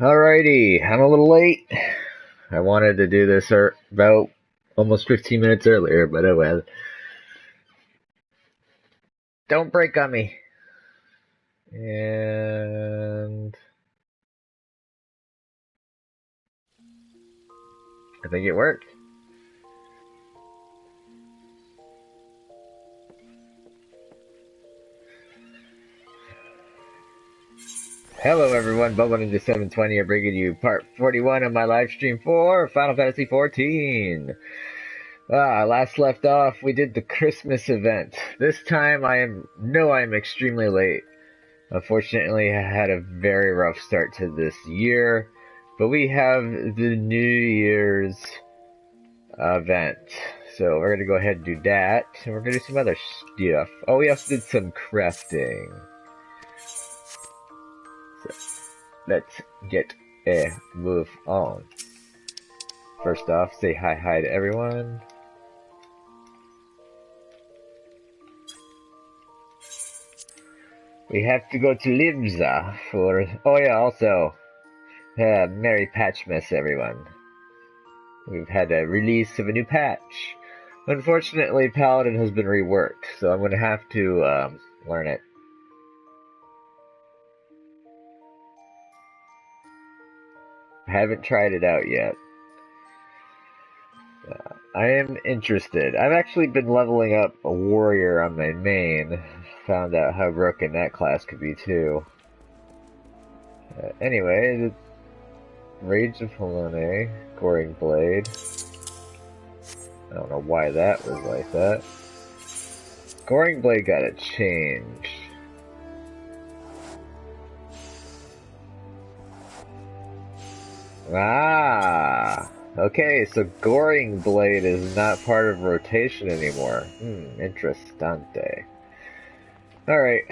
Alrighty, I'm a little late. I wanted to do this about almost 15 minutes earlier, but oh well. Don't break on me. And I think it worked. Hello everyone, Bubble Ninja 720 are bringing you part 41 of my live stream for Final Fantasy XIV. Last left off, we did the Christmas event. This time I am extremely late. Unfortunately, I had a very rough start to this year, but we have the New Year's event. So we're going to go ahead and do that, and we're going to do some other stuff. Oh, we also did some crafting. So let's get a move on. First off, say hi to everyone. We have to go to Limsa for... Oh yeah, also, Merry Patchmas, everyone. We've had a release of a new patch. Unfortunately, Paladin has been reworked, so I'm going to have to learn it. I haven't tried it out yet. I am interested. I've actually been leveling up a warrior on my main. Found out how broken that class could be too. Anyway, the Rage of Helene, Goring Blade. I don't know why that was like that. Goring Blade got a change. Okay, so Goring Blade is not part of rotation anymore. Interessante. Alright.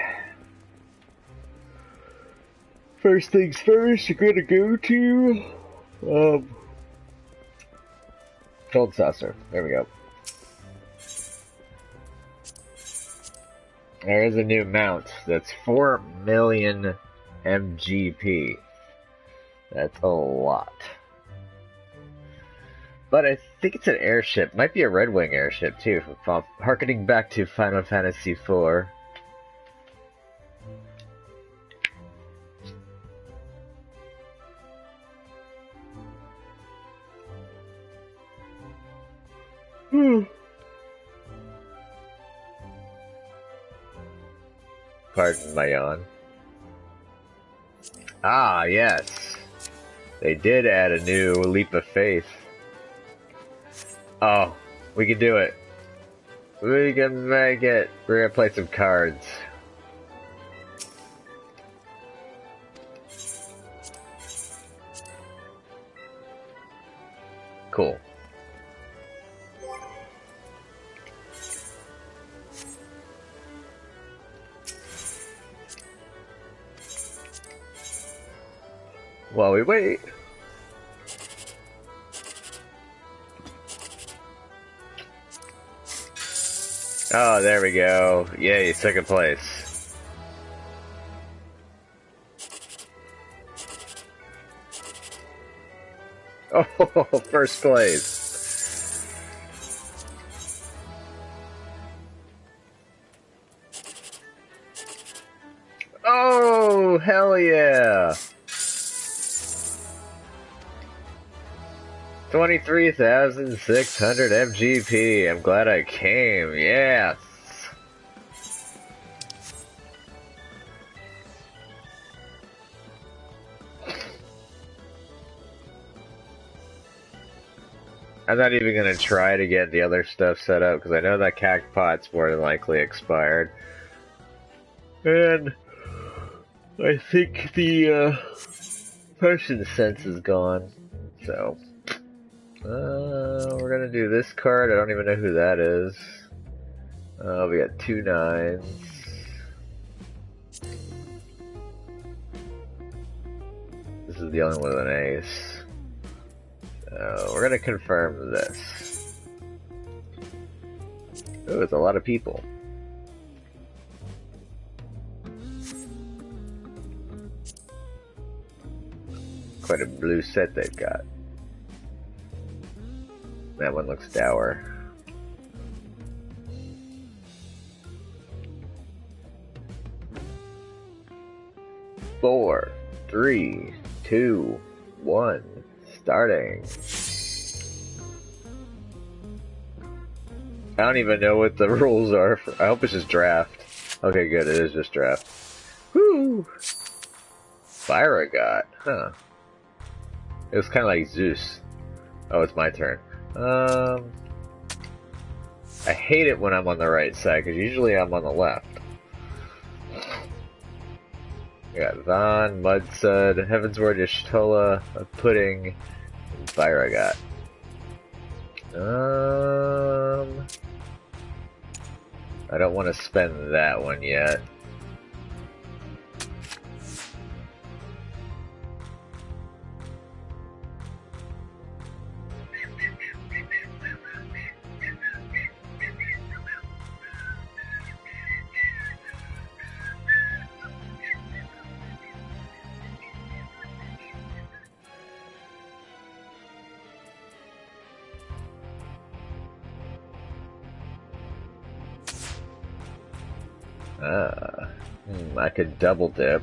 First things first, we're gonna go to... Cold Saucer. There we go. There is a new mount that's 4 million MGP. That's a lot. But I think it's an airship. Might be a Red Wing airship too, harkening back to Final Fantasy IV. Pardon my yawn. Ah, yes. They did add a new Leap of Faith. Oh, we can do it. We can make it. We're gonna play some cards. Cool. While we wait. Oh, there we go. Yay, second place. Oh, first place. Oh, hell yeah. 23,600 MGP. I'm glad I came. Yes. I'm not even going to try to get the other stuff set up because I know that cactpot's more than likely expired. And I think the potion sense is gone. So... we're gonna do this card. I don't even know who that is. We got 2 9s. This is the only one with an ace. So we're gonna confirm this. Oh, it's a lot of people. quite a blue set they've got. That one looks dour. Four, 3, 2, 1, starting. I don't even know what the rules are. I hope it's just draft. Okay, good. It is just draft. Woo! Fyra got, huh? It was kind of like Zeus. Oh, it's my turn. I hate it when I'm on the right side, because usually I'm on the left. We got Vaughn, Mudsud, Heavensward, Y'shtola, Pudding, and Fyra got. I don't want to spend that one yet. I could double dip,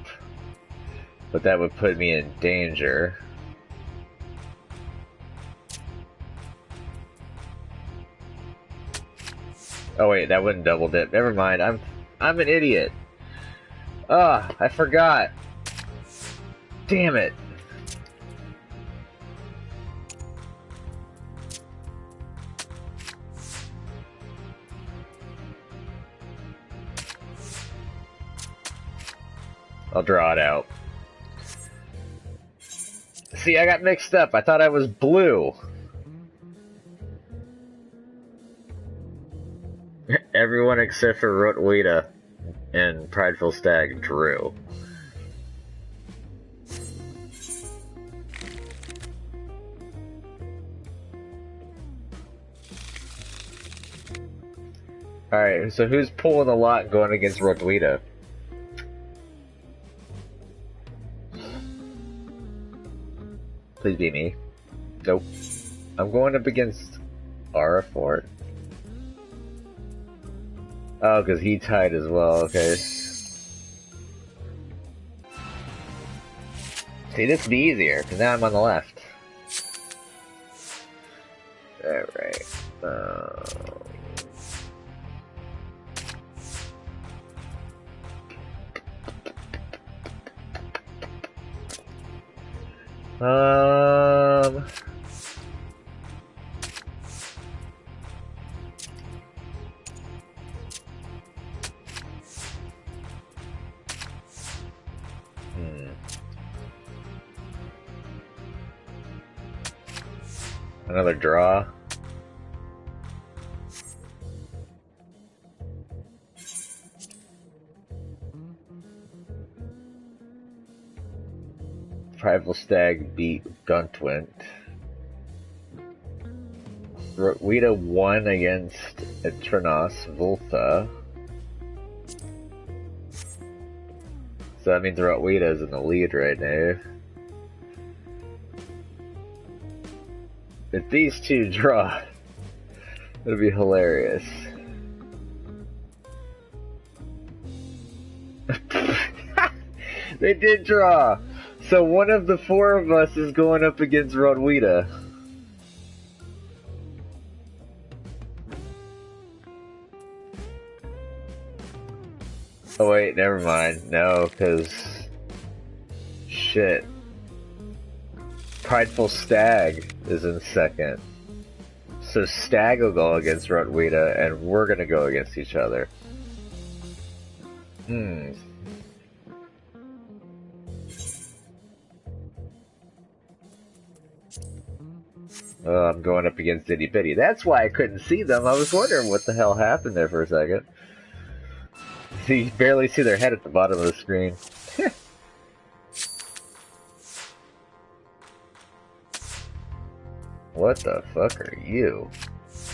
but that would put me in danger. Oh wait, that wouldn't double dip. Never mind. I'm an idiot. I forgot. Damn it. I'll draw it out. See, I got mixed up. I thought I was blue. Everyone except for Rotweeda and Prideful Stag drew. Alright, so who's pulling the lot going against Rotweeda? Please be me. Nope. I'm going up against Arafort. Oh, because he tied as well, okay. See, this would be easier, because now I'm on the left. Alright. Another draw. Prideful Stag beat Guntwint. Rotweeda won against Etrinos Volta. So that means Rotweeda is in the lead right now. If these two draw, it'll be hilarious. They did draw! So one of the four of us is going up against Rotweeda. Oh wait, never mind. No, because... Shit. Prideful Stag is in second. So Stag will go against Rotweeda, and we're gonna go against each other. Oh, I'm going up against Itty Bitty. That's why I couldn't see them. I was wondering what the hell happened there for a second. See, you barely see their head at the bottom of the screen. What the fuck are you?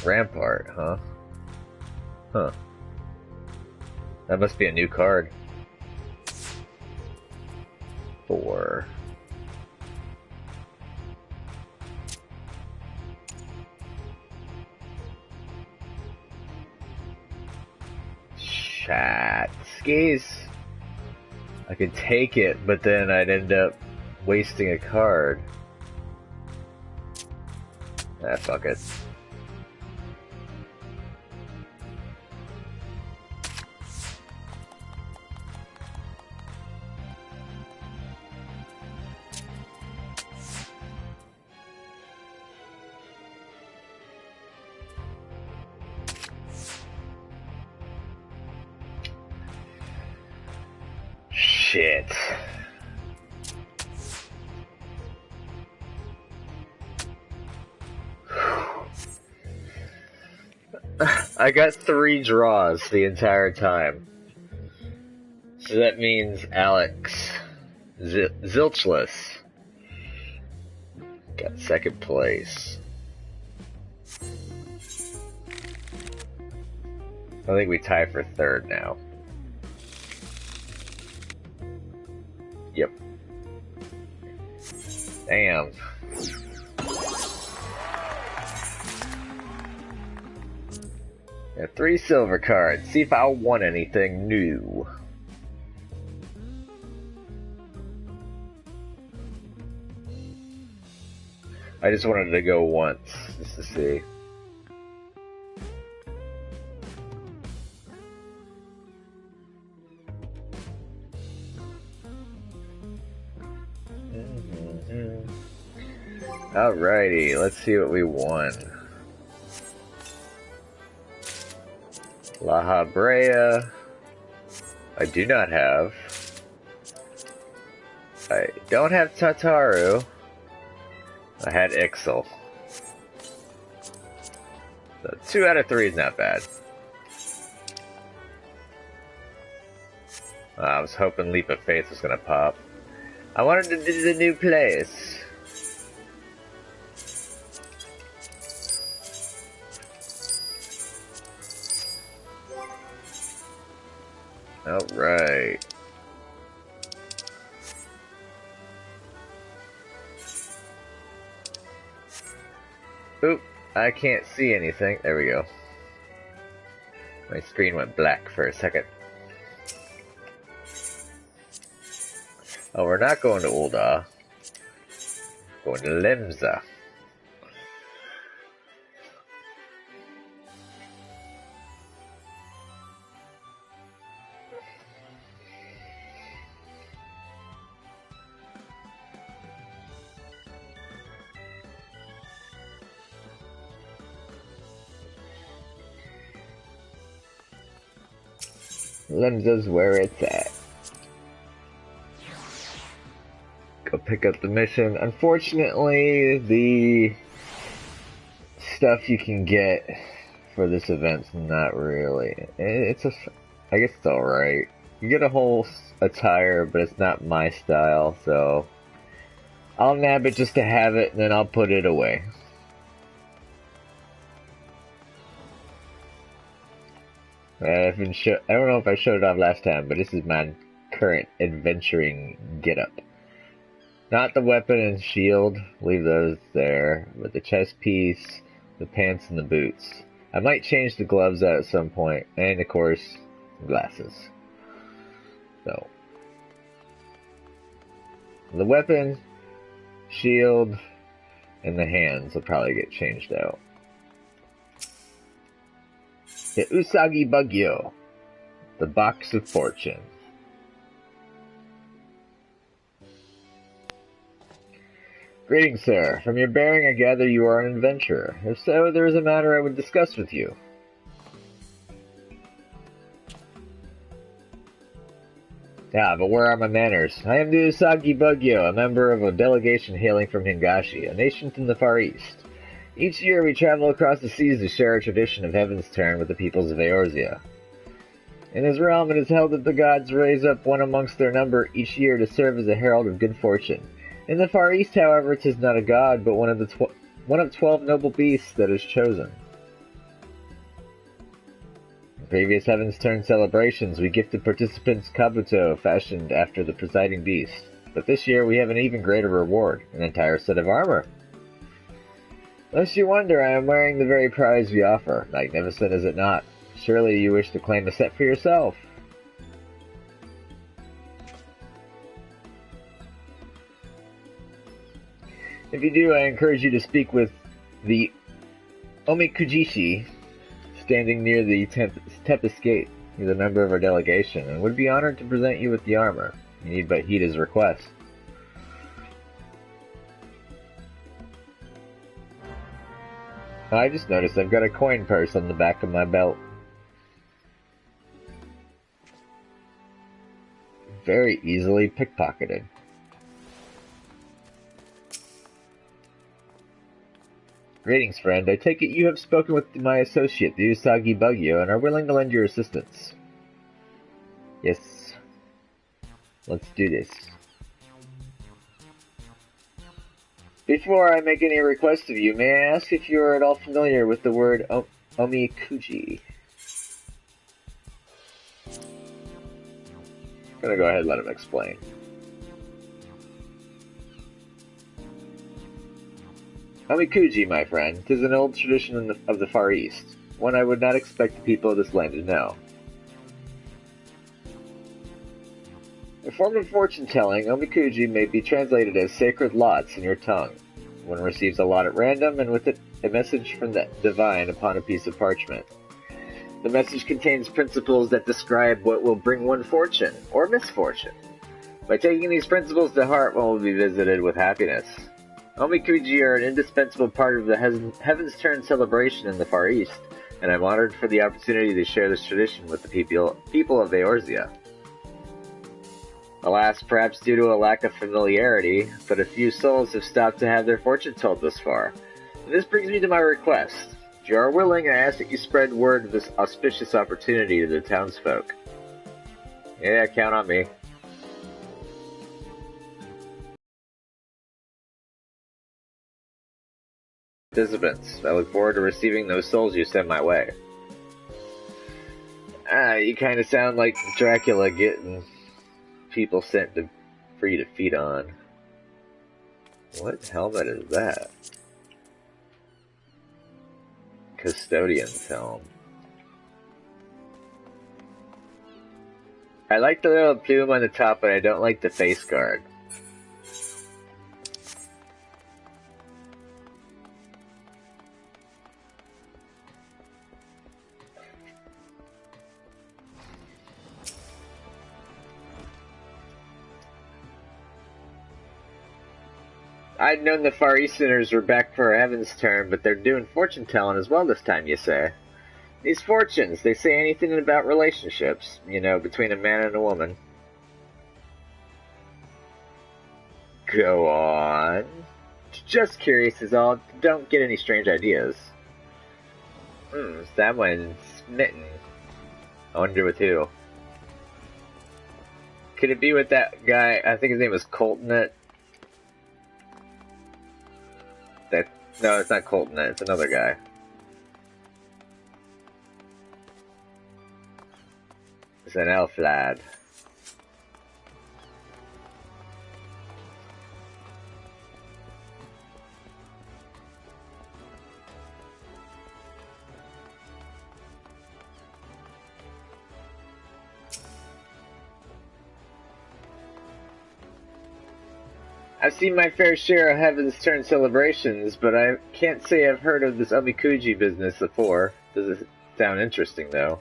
Rampart, huh? Huh. That must be a new card. 4. Chat. Skis. I could take it, but then I'd end up wasting a card. Ah, fuck it. Shit. I got 3 draws the entire time. So that means Alex Zilchless got 2nd place. I think we tie for 3rd now. Yep. Damn. Got 3 silver cards. See if I won anything new. I just wanted to go once, just to see. Alrighty, let's see what we won. La Habrea. I do not have. I don't have Tataru. I had Ixel. So 2 out of 3 is not bad. I was hoping Leap of Faith was gonna pop. I wanted to do the new place. Alright. Oop, I can't see anything. There we go. My screen went black for a second. Oh, we're not going to Ul'dah. Going to Lemza. Lemza's where it's at. Go pick up the mission. Unfortunately, the stuff you can get for this event's not really. It's a. I guess it's alright. You get a whole attire, but it's not my style, so I'll nab it just to have it, and then I'll put it away. I don't know if I showed it off last time, but this is my current adventuring getup. Not the weapon and shield, leave those there, but the chest piece, the pants, and the boots. I might change the gloves out at some point, and of course, glasses. So, the weapon, shield, and the hands will probably get changed out. The Usagi Bugyo, the Box of Fortune. Greetings, sir. From your bearing, I gather you are an adventurer. If so, there is a matter I would discuss with you. Ah, but where are my manners? I am the Usagi Bugyo, a member of a delegation hailing from Hingashi, a nation from the Far East. Each year we travel across the seas to share a tradition of Heaven's Turn with the peoples of Eorzea. In his realm, it is held that the gods raise up one amongst their number each year to serve as a herald of good fortune. In the Far East, however, 'tis not a god, but one of 12 noble beasts that is chosen. In previous Heaven's Turn celebrations, we gifted participants kabuto fashioned after the presiding beast. But this year we have an even greater reward, an entire set of armor. Lest you wonder, I am wearing the very prize we offer. Magnificent, is it not? Surely you wish to claim a set for yourself. If you do, I encourage you to speak with the Omikujishi, standing near the Tempest Gate. He's a member of our delegation, and would be honored to present you with the armor. You need but heed his request. I just noticed I've got a coin purse on the back of my belt. Very easily pickpocketed. Greetings, friend. I take it you have spoken with my associate, the Usagi Bugyo, and are willing to lend your assistance. Yes. Let's do this. Before I make any request of you, may I ask if you are at all familiar with the word omikuji? I'm gonna go ahead and let him explain. Omikuji, my friend, 'tis an old tradition of the Far East, one I would not expect the people of this land to know. A form of fortune-telling, omikuji may be translated as sacred lots in your tongue. One receives a lot at random, and with it a message from the divine upon a piece of parchment. The message contains principles that describe what will bring one fortune, or misfortune. By taking these principles to heart, one will be visited with happiness. Omikuji are an indispensable part of the Heaven's Turn celebration in the Far East, and I'm honored for the opportunity to share this tradition with the people of Eorzea. Alas, perhaps due to a lack of familiarity, but a few souls have stopped to have their fortune told thus far. And this brings me to my request. If you are willing, I ask that you spread word of this auspicious opportunity to the townsfolk. Yeah, count on me. Participants, I look forward to receiving those souls you send my way. You kind of sound like Dracula getting people sent for you to feed on. What helmet is that? Custodian's helm. I like the little plume on the top, but I don't like the face guard. I'd known the Far Easterners were back for Heaven's Turn, but they're doing fortune-telling as well this time, you say. These fortunes, they say anything about relationships, you know, between a man and a woman. Go on. Just curious is all. Don't get any strange ideas. That one's smitten. I wonder with who. Could it be with that guy? I think his name was Colton. No, it's not Colton. It's another guy. It's an elf lad. I've seen my fair share of Heaven's Turn celebrations, but I can't say I've heard of this omikuji business before. Does it sound interesting, though?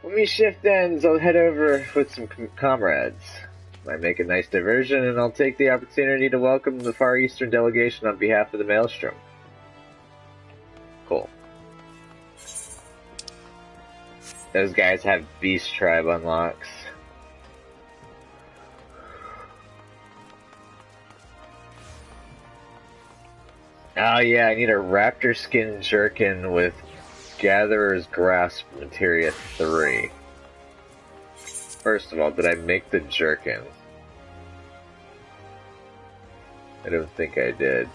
When my shift ends, I'll head over with some comrades. Might make a nice diversion, and I'll take the opportunity to welcome the Far Eastern delegation on behalf of the Maelstrom. Cool. Those guys have Beast Tribe unlocks. Oh yeah, I need a raptor skin jerkin with Gatherer's Grasp Materia 3. First of all, did I make the jerkin? I don't think I did.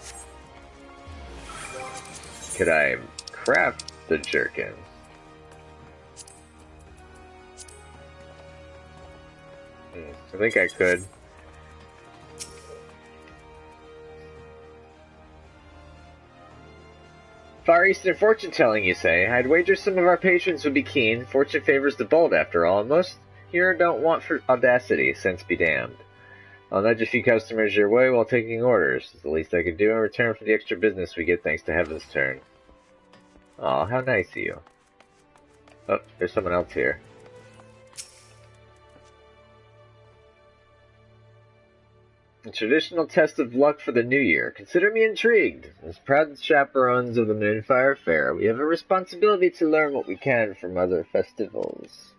Could I craft the jerkin? I think I could. Far Eastern fortune-telling, you say? I'd wager some of our patrons would be keen. Fortune favors the bold, after all, and most here don't want for audacity, sense be damned. I'll nudge a few customers your way while taking orders. It's the least I could do in return for the extra business we get thanks to Heaven's turn. Aw, how nice of you. Oh, there's someone else here. A traditional test of luck for the new year. Consider me intrigued. As proud chaperones of the Moonfire Fair, we have a responsibility to learn what we can from other festivals.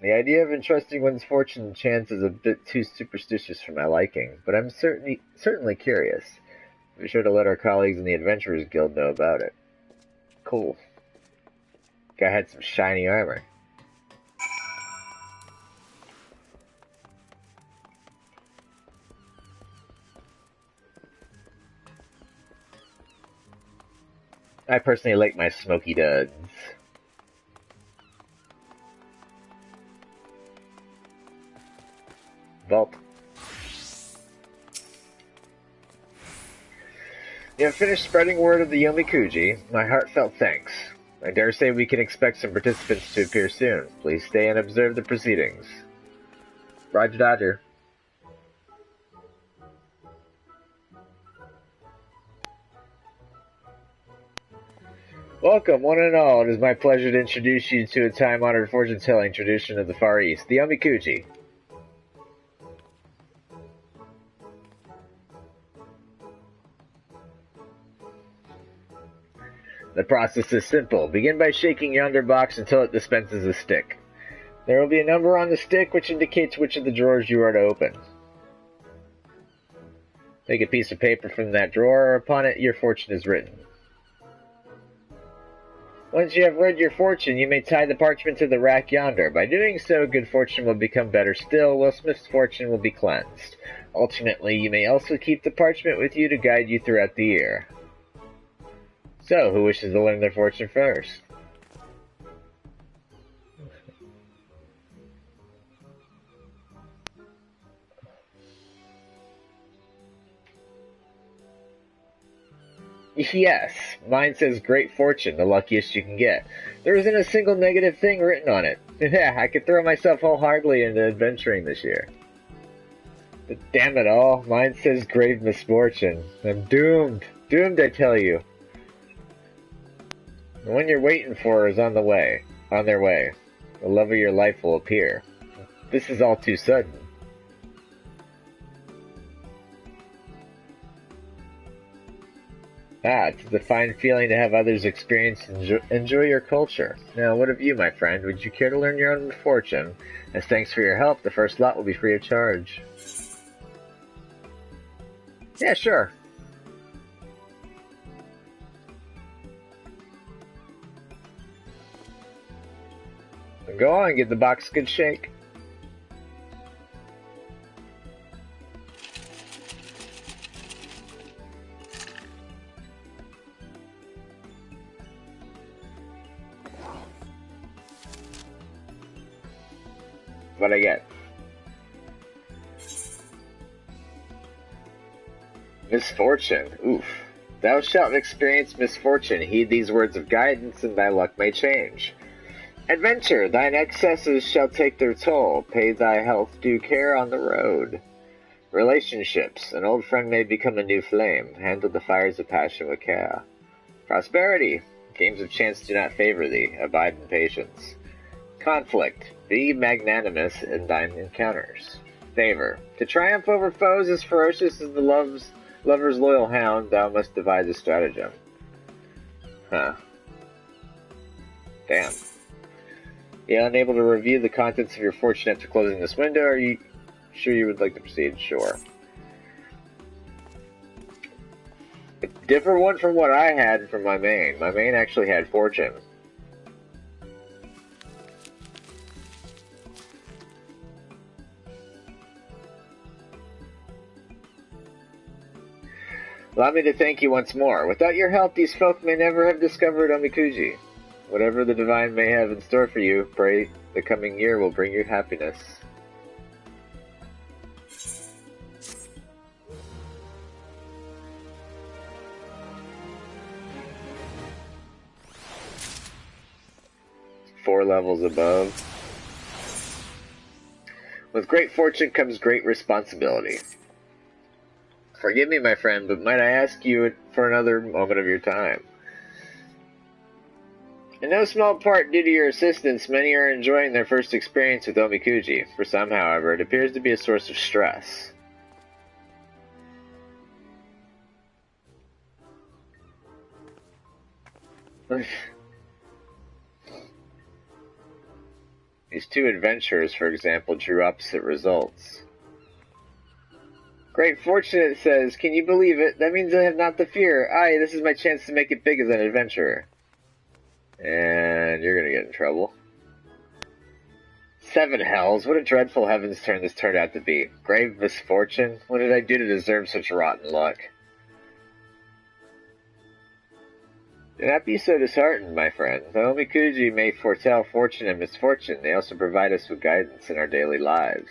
The idea of entrusting one's fortune to chance is a bit too superstitious for my liking, but I'm certainly curious. Be sure to let our colleagues in the Adventurers Guild know about it. Cool. Guy had some shiny armor. I personally like my smoky duds. Vault. You have finished spreading word of the Yomikuji. My heartfelt thanks. I dare say we can expect some participants to appear soon. Please stay and observe the proceedings. Roger Dodger. Welcome, one and all. It is my pleasure to introduce you to a time-honored fortune-telling tradition of the Far East, the Yomikuji. The process is simple. Begin by shaking yonder box until it dispenses a stick. There will be a number on the stick which indicates which of the drawers you are to open. Take a piece of paper from that drawer. Upon it, your fortune is written. Once you have read your fortune, you may tie the parchment to the rack yonder. By doing so, good fortune will become better still, whilst misfortune will be cleansed. Alternately, you may also keep the parchment with you to guide you throughout the year. So, who wishes to learn their fortune first? Yes, mine says great fortune, the luckiest you can get. There isn't a single negative thing written on it. Yeah, I could throw myself wholeheartedly into adventuring this year. But damn it all, mine says grave misfortune. I'm doomed. Doomed, I tell you. The one you're waiting for is on their way. The love of your life will appear. This is all too sudden. It's a fine feeling to have others experience and enjoy your culture. Now, what of you, my friend? Would you care to learn your own fortune? As thanks for your help, the first lot will be free of charge. Yeah, sure. Go on, give the box a good shake. What I get? Misfortune. Oof. Thou shalt experience misfortune. Heed these words of guidance, and thy luck may change. Adventure, thine excesses shall take their toll. Pay thy health due care on the road. Relationships, an old friend may become a new flame. Handle the fires of passion with care. Prosperity, games of chance do not favor thee. Abide in patience. Conflict, be magnanimous in thine encounters. Favor, to triumph over foes as ferocious as the lover's loyal hound, thou must devise a stratagem. Huh. Damn. You unable to review the contents of your fortune after closing this window? Are you sure you would like to proceed? Sure. A different one from what I had from my main. My main actually had fortune. Allow me to thank you once more. Without your help, these folk may never have discovered Omikuji. Whatever the divine may have in store for you, pray the coming year will bring you happiness. 4 levels above. With great fortune comes great responsibility. Forgive me, my friend, but might I ask you for another moment of your time? In no small part due to your assistance, many are enjoying their first experience with Omikuji. For some, however, it appears to be a source of stress. These 2 adventurers, for example, drew opposite results. Great fortune, it says. Can you believe it? That means I have not the fear. Aye, this is my chance to make it big as an adventurer. And you're gonna get in trouble. 7 hells. What a dreadful heaven's turn this turned out to be. Grave misfortune? What did I do to deserve such rotten luck? Do not be so disheartened, my friend. Though Omikuji may foretell fortune and misfortune, they also provide us with guidance in our daily lives.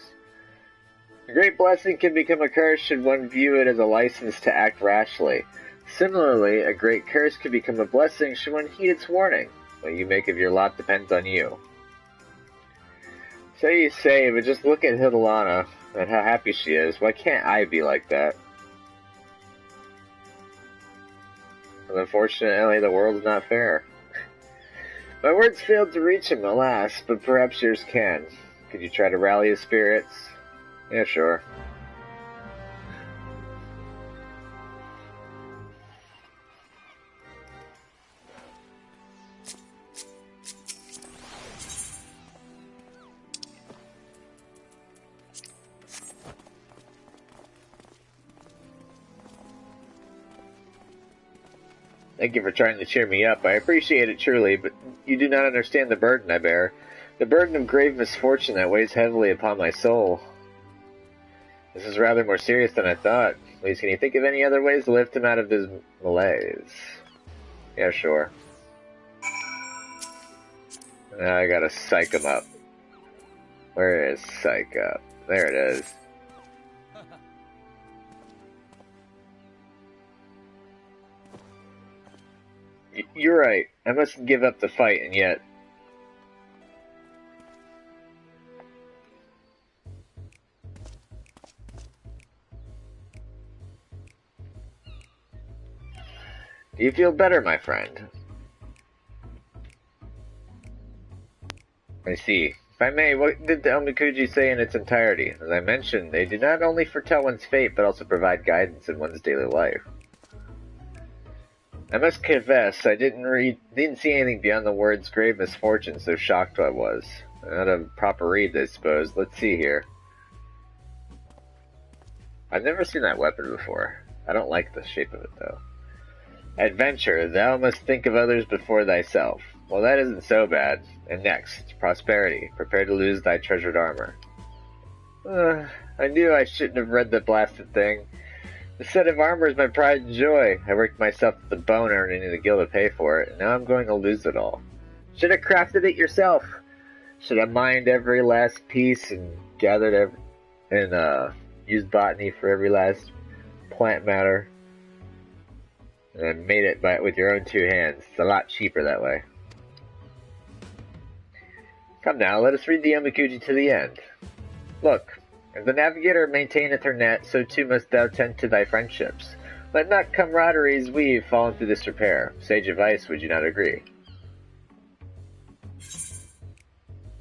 A great blessing can become a curse should one view it as a license to act rashly. Similarly, a great curse can become a blessing should one heed its warning. What you make of your lot depends on you. So you say, but just look at Hidalana and how happy she is. Why can't I be like that? Well, unfortunately, the world's not fair. My words failed to reach him, alas, but perhaps yours can. Could you try to rally his spirits? Yeah, sure. Thank you for trying to cheer me up. I appreciate it truly, but you do not understand the burden I bear. The burden of grave misfortune that weighs heavily upon my soul. This is rather more serious than I thought. Please, can you think of any other ways to lift him out of this malaise? Yeah, sure. Now I gotta psych him up. Where is psych up? There it is. You're right. I mustn't give up the fight, and yet... Do you feel better, my friend? I see. If I may, what did the Omikuji say in its entirety? As I mentioned, they do not only foretell one's fate, but also provide guidance in one's daily life. I must confess, I didn't see anything beyond the words grave misfortune, so shocked I was. Not a proper read, I suppose. Let's see here. I've never seen that weapon before. I don't like the shape of it, though. Adventure, thou must think of others before thyself. Well, that isn't so bad. And next, prosperity, prepare to lose thy treasured armor. I knew I shouldn't have read the blasted thing. The set of armor is my pride and joy. I worked myself to the bone earning the gil to pay for it, and now I'm going to lose it all. Should have crafted it yourself. Should have mined every last piece and gathered used botany for every last plant matter. And made it with your own 2 hands. It's a lot cheaper that way. Come now, let us read the Omikuji to the end. Look. As the navigator maintaineth her net, so too must thou tend to thy friendships. Let not camaraderies weave fall into disrepair. Sage advice, would you not agree?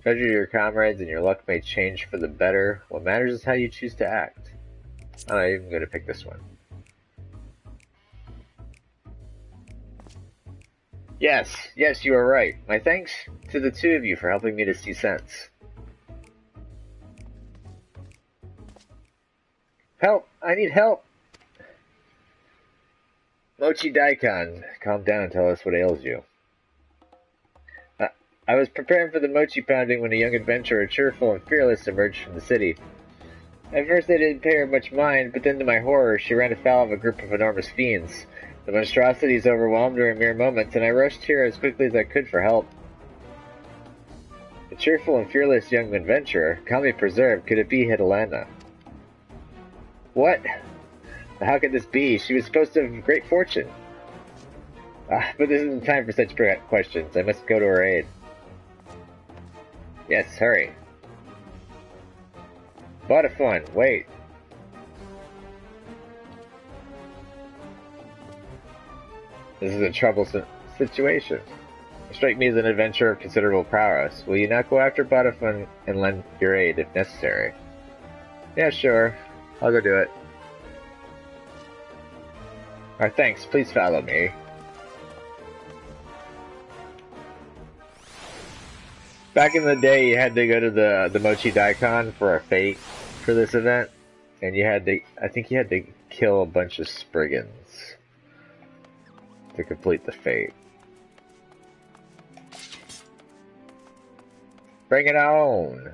Treasure your comrades, and your luck may change for the better. What matters is how you choose to act. I'm not even going to pick this one. Yes, you are right. My thanks to the 2 of you for helping me to see sense. Help! I need help! Mochi Daikon, calm down and tell us what ails you. I was preparing for the mochi pounding when a young adventurer, cheerful and fearless, emerged from the city. At first I didn't pay her much mind, but then to my horror she ran afoul of a group of enormous fiends. The monstrosities overwhelmed her in mere moments, and I rushed here as quickly as I could for help. The cheerful and fearless young adventurer, calmly preserved, could it be Hidalana? What? How could this be? She was supposed to have great fortune. But this isn't time for such questions. I must go to her aid. Yes, hurry. Butterfun, wait. This is a troublesome situation. You strike me as an adventurer of considerable prowess. Will you not go after Butterfun and lend your aid if necessary? Yeah, sure. I'll go do it. Alright, thanks. Please follow me. Back in the day, you had to go to the Mochi Daikon for a fate for this event, and you had to, I think you had to kill a bunch of Spriggans to complete the fate. Bring it on!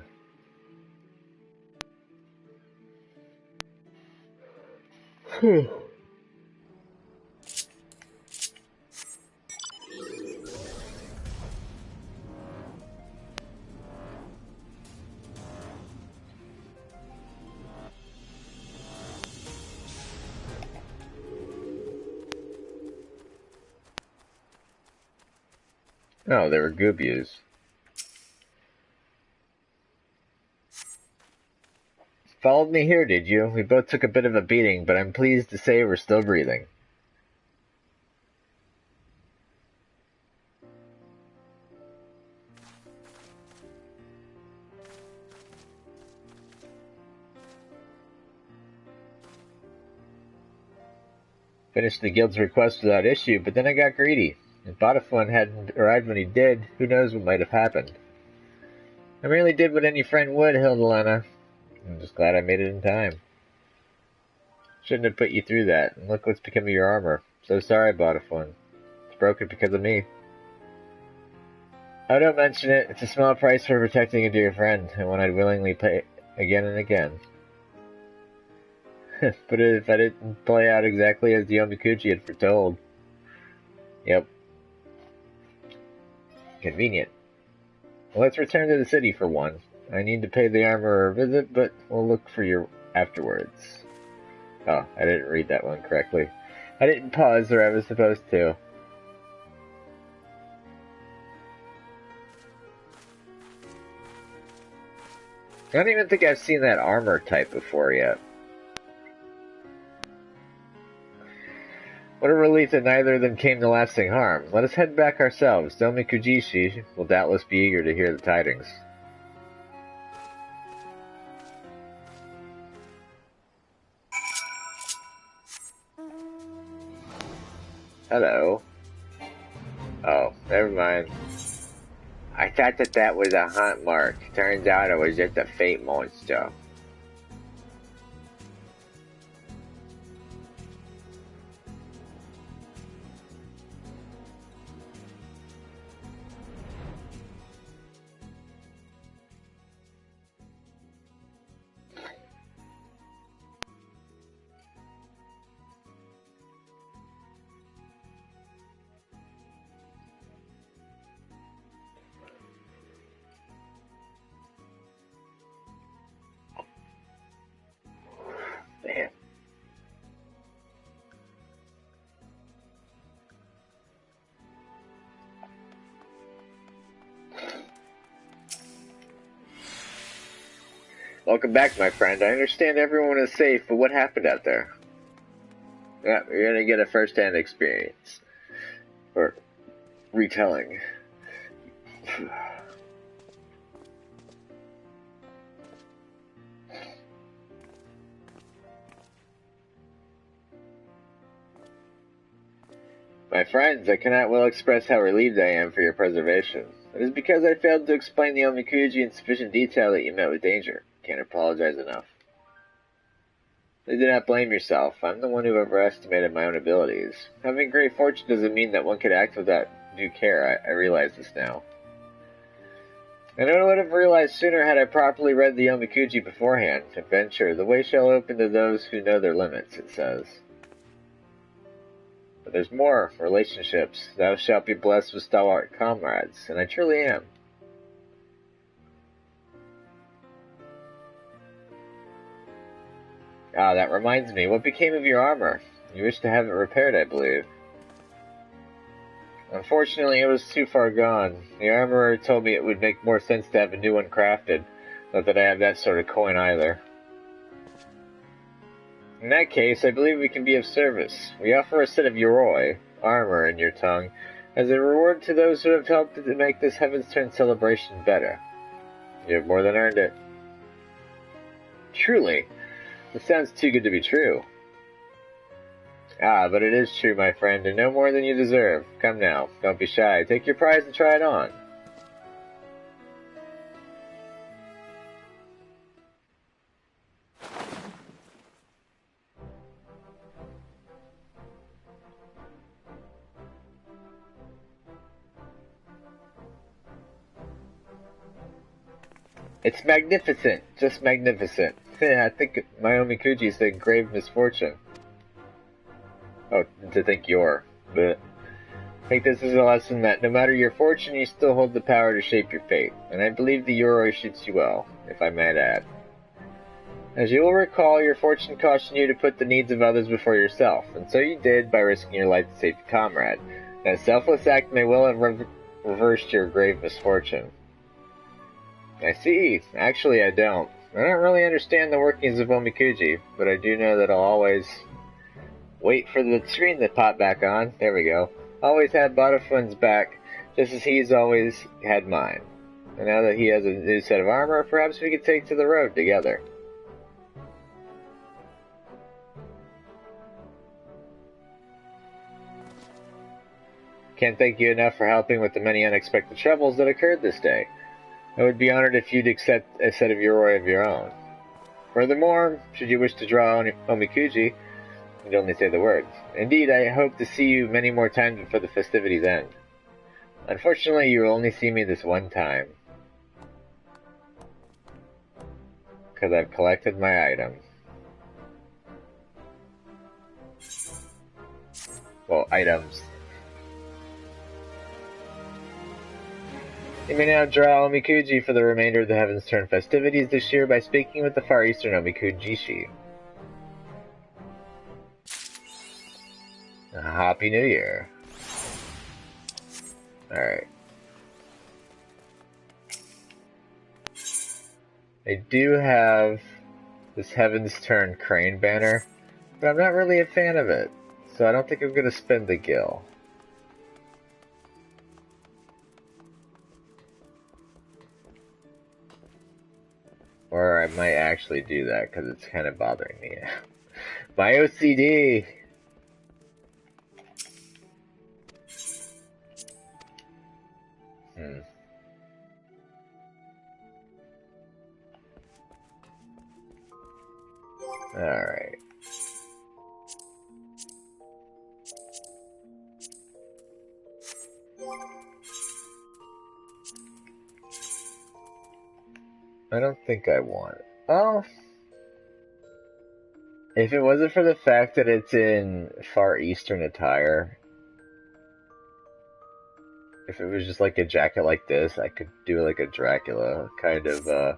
Oh, they were Goobies. Followed me here, did you? We both took a bit of a beating, but I'm pleased to say we're still breathing. Finished the guild's request without issue, but then I got greedy. If Botafun hadn't arrived when he did, who knows what might have happened. I merely did what any friend would, Hildelena. I'm just glad I made it in time. Shouldn't have put you through that, and look what's become of your armor. So sorry, Botafun. It's broken because of me. Oh, don't mention it. It's a small price for protecting a dear friend, and one I'd willingly pay again and again. But if I didn't play out exactly as the Omikuji had foretold. Yep. Convenient. Well, let's return to the city for one. I need to pay the armorer a visit, but we'll look for you afterwards. Oh, I didn't read that one correctly. I didn't pause where I was supposed to. I don't even think I've seen that armor type before yet. What a relief that neither of them came to lasting harm. Let us head back ourselves. Domi Kujishi will doubtless be eager to hear the tidings. Hello. Oh, never mind. I thought that was a hunt mark. Turns out it was just a fate monster. Man. Welcome back, my friend. I understand everyone is safe, but what happened out there? Yeah, you're gonna get a first-hand experience. Or retelling. My friends, I cannot well express how relieved I am for your preservation. It is because I failed to explain the Omikuji in sufficient detail that you met with danger. Can't apologize enough. Please do not blame yourself. I'm the one who overestimated my own abilities. Having great fortune doesn't mean that one could act without due care. I realize this now. I know I would have realized sooner had I properly read the Omikuji beforehand. Adventure, the way shall open to those who know their limits, it says. But there's more. Relationships. Thou shalt be blessed with stalwart comrades, and I truly am. Ah, that reminds me. What became of your armor? You wish to have it repaired, I believe. Unfortunately, it was too far gone. The armorer told me it would make more sense to have a new one crafted. Not that I have that sort of coin either. In that case, I believe we can be of service. We offer a set of yoroi, armor in your tongue, as a reward to those who have helped to make this Heaven's Turn celebration better. You have more than earned it. Truly, this sounds too good to be true. Ah, but it is true, my friend, and no more than you deserve. Come now, don't be shy. Take your prize and try it on. It's magnificent, just magnificent. I think Mayumi Kuji said grave misfortune. Oh, to think you're. But I think this is a lesson that no matter your fortune, you still hold the power to shape your fate. And I believe the yoroi shoots you well, if I might add. As you will recall, your fortune cautioned you to put the needs of others before yourself, and so you did by risking your life to save a comrade. That selfless act may well have reversed your grave misfortune. I see. Actually, I don't. I don't really understand the workings of Omikuji, but I do know that I'll always wait for the screen to pop back on. There we go. Always had Botafun's back, just as he's always had mine. And now that he has a new set of armor, perhaps we could take to the road together. Can't thank you enough for helping with the many unexpected troubles that occurred this day. I would be honored if you'd accept a set of yoroi of your own. Furthermore, should you wish to draw Omikuji, you'd only say the words. Indeed, I hope to see you many more times before the festivities end. Unfortunately, you will only see me this one time. Because I've collected my items. Well, items. You may now draw Omikuji for the remainder of the Heaven's Turn festivities this year by speaking with the Far Eastern Omikujishi. Happy New Year. Alright. I do have this Heaven's Turn crane banner, but I'm not really a fan of it, so I don't think I'm going to spend the gil. Or I might actually do that because it's kind of bothering me. My OCD! Alright. I don't think I want it. Oh. If it wasn't for the fact that it's in Far Eastern attire, if it was just like a jacket like this, I could do like a Dracula kind of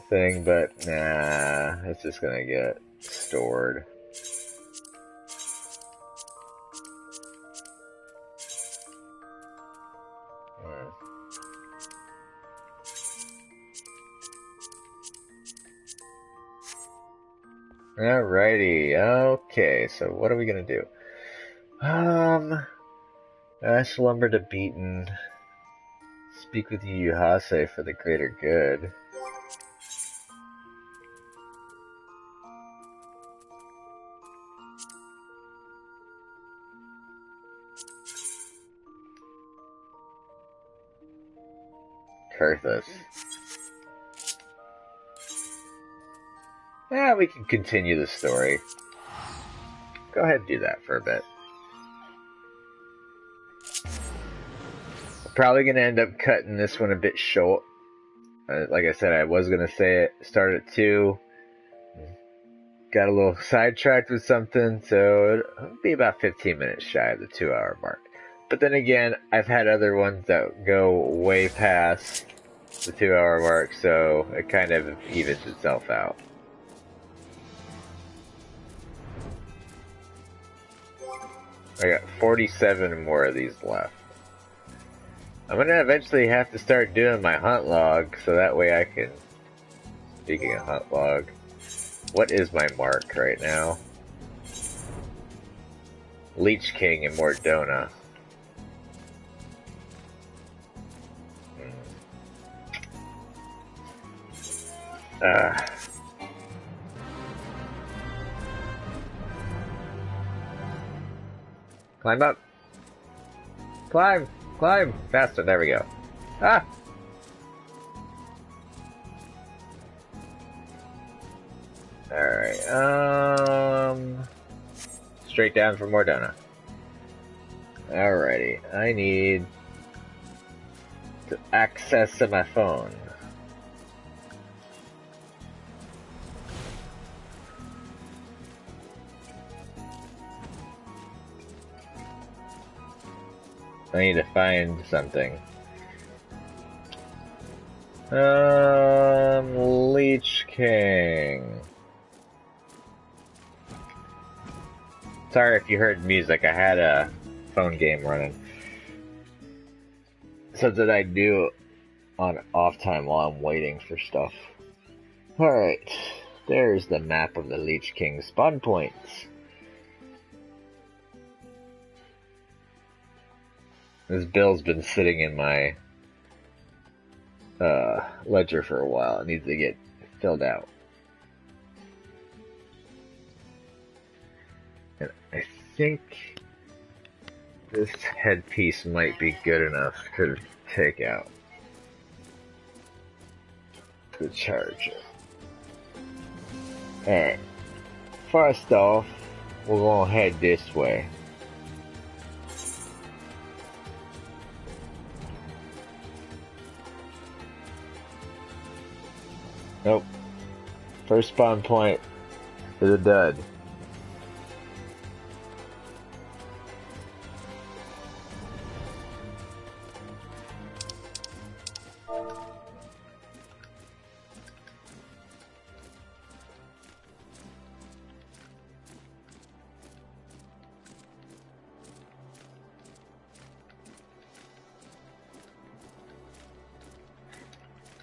thing, but nah, it's just gonna get stored. Alrighty, okay, so what are we gonna do? Ash lumber to beaten. Speak with you, Yuhase, for the greater good. Kurthus. Yeah, we can continue the story. Go ahead and do that for a bit. Probably going to end up cutting this one a bit short. Like I said, I was going to start at 2. Got a little sidetracked with something, so it'll be about 15 minutes shy of the 2-hour mark. But then again, I've had other ones that go way past the 2-hour mark, so it kind of evens itself out. I got 47 more of these left. I'm gonna eventually have to start doing my hunt log, so that way I can... Speaking of hunt log, what is my mark right now? Leech King in Mordona. Climb up. Climb! Climb! Faster, there we go. Ah! Alright, straight down for Mordona. Alrighty, I need to access to my phone. I need to find something. Leech King. Sorry if you heard music, I had a phone game running. Something I do on off time while I'm waiting for stuff. Alright, there's the map of the Leech King spawn points. This bill's been sitting in my ledger for a while. It needs to get filled out. And I think this headpiece might be good enough to take out the charger. Alright. First off, we're gonna head this way. Nope. First spawn point is a dud.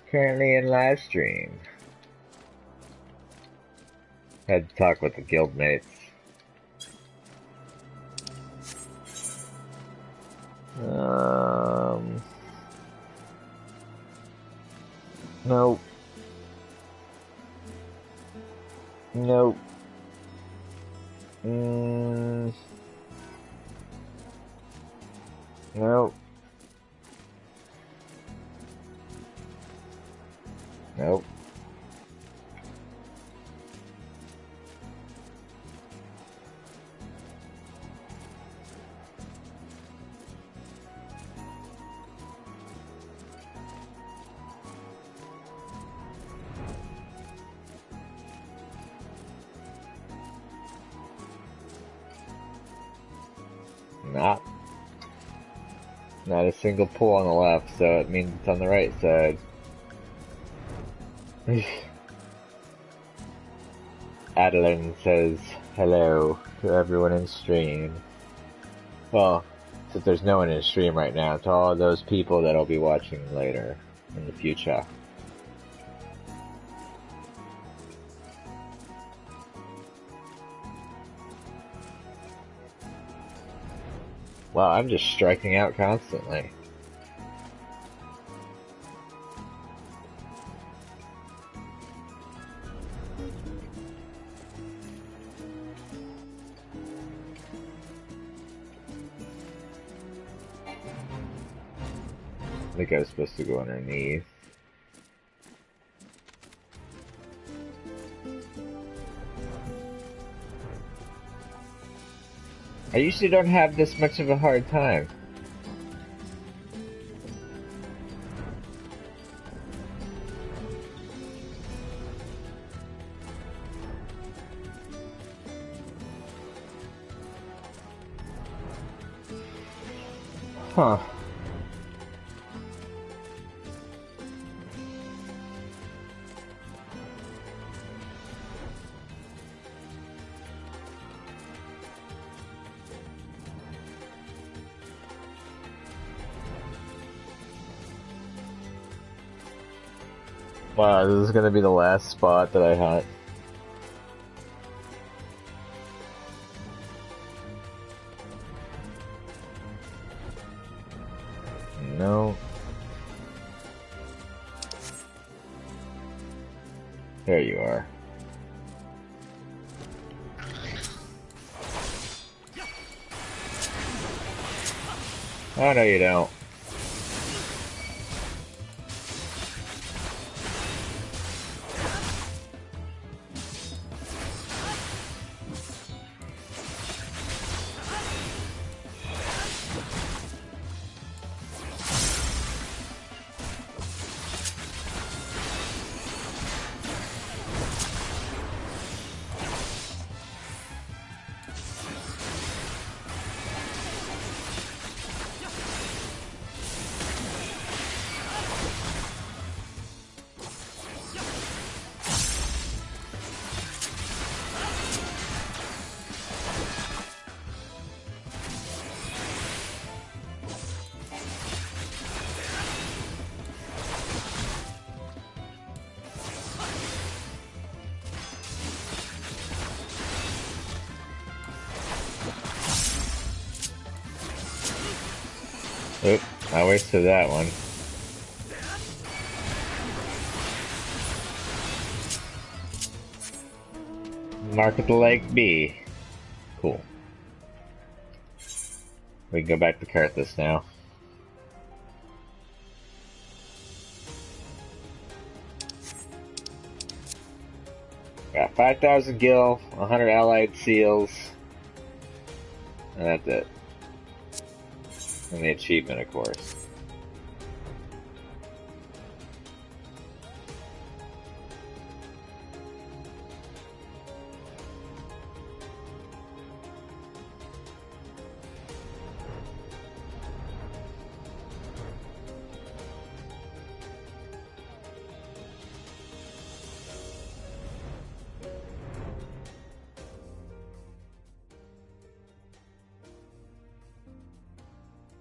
Currently in Livestream. Had to talk with the guildmates. Nope. Nope. Nope. Nope. Not a single pull on the left, so it means it's on the right side. Adeline says hello to everyone in stream. Well, since there's no one in stream right now, to all those people that'll be watching later in the future. Wow, I'm just striking out constantly. I think I was supposed to go underneath. I usually don't have this much of a hard time. Huh. Wow, this is gonna be the last spot that I hunt. No. There you are. Oh, no you don't. Oop, I wasted that one. Mark at the Lake B. Cool. We can go back to Karthus now. Got 5,000 gil, 100 allied seals, and that's it. And the achievement, of course.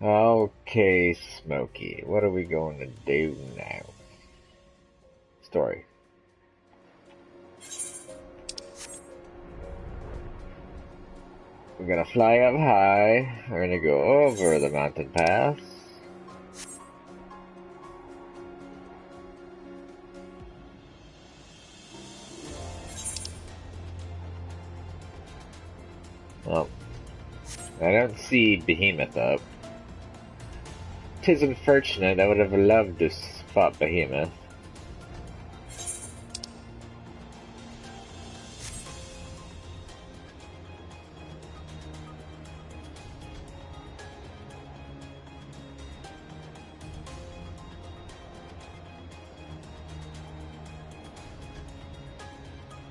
Okay, Smokey, what are we going to do now? Story. We're gonna fly up high, we're gonna go over the mountain pass. Well, I don't see Behemoth up. 'Tis unfortunate, I would have loved to spot Behemoth.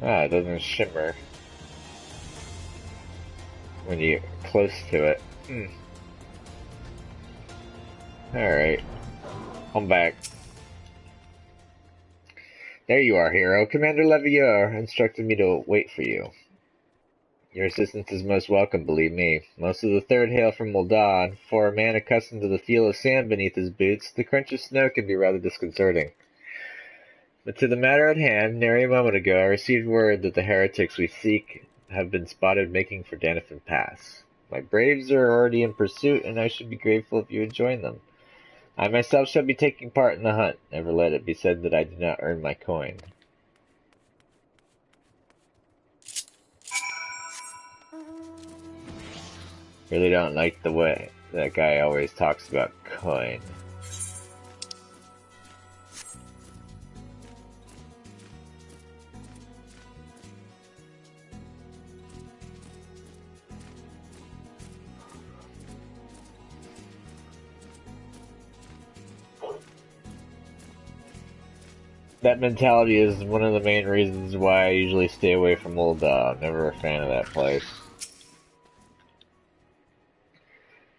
Ah, it doesn't shimmer when you're close to it. Alright. I'm back. There you are, hero. Commander Levier instructed me to wait for you. Your assistance is most welcome, believe me. Most of the third hail from Muldan. For a man accustomed to the feel of sand beneath his boots, the crunch of snow can be rather disconcerting. But to the matter at hand, nary a moment ago I received word that the heretics we seek have been spotted making for Danifin Pass. My braves are already in pursuit, and I should be grateful if you would join them. I myself shall be taking part in the hunt. Never let it be said that I do not earn my coin. Really don't like the way that guy always talks about coin. That mentality is one of the main reasons why I usually stay away from Old I'm never a fan of that place.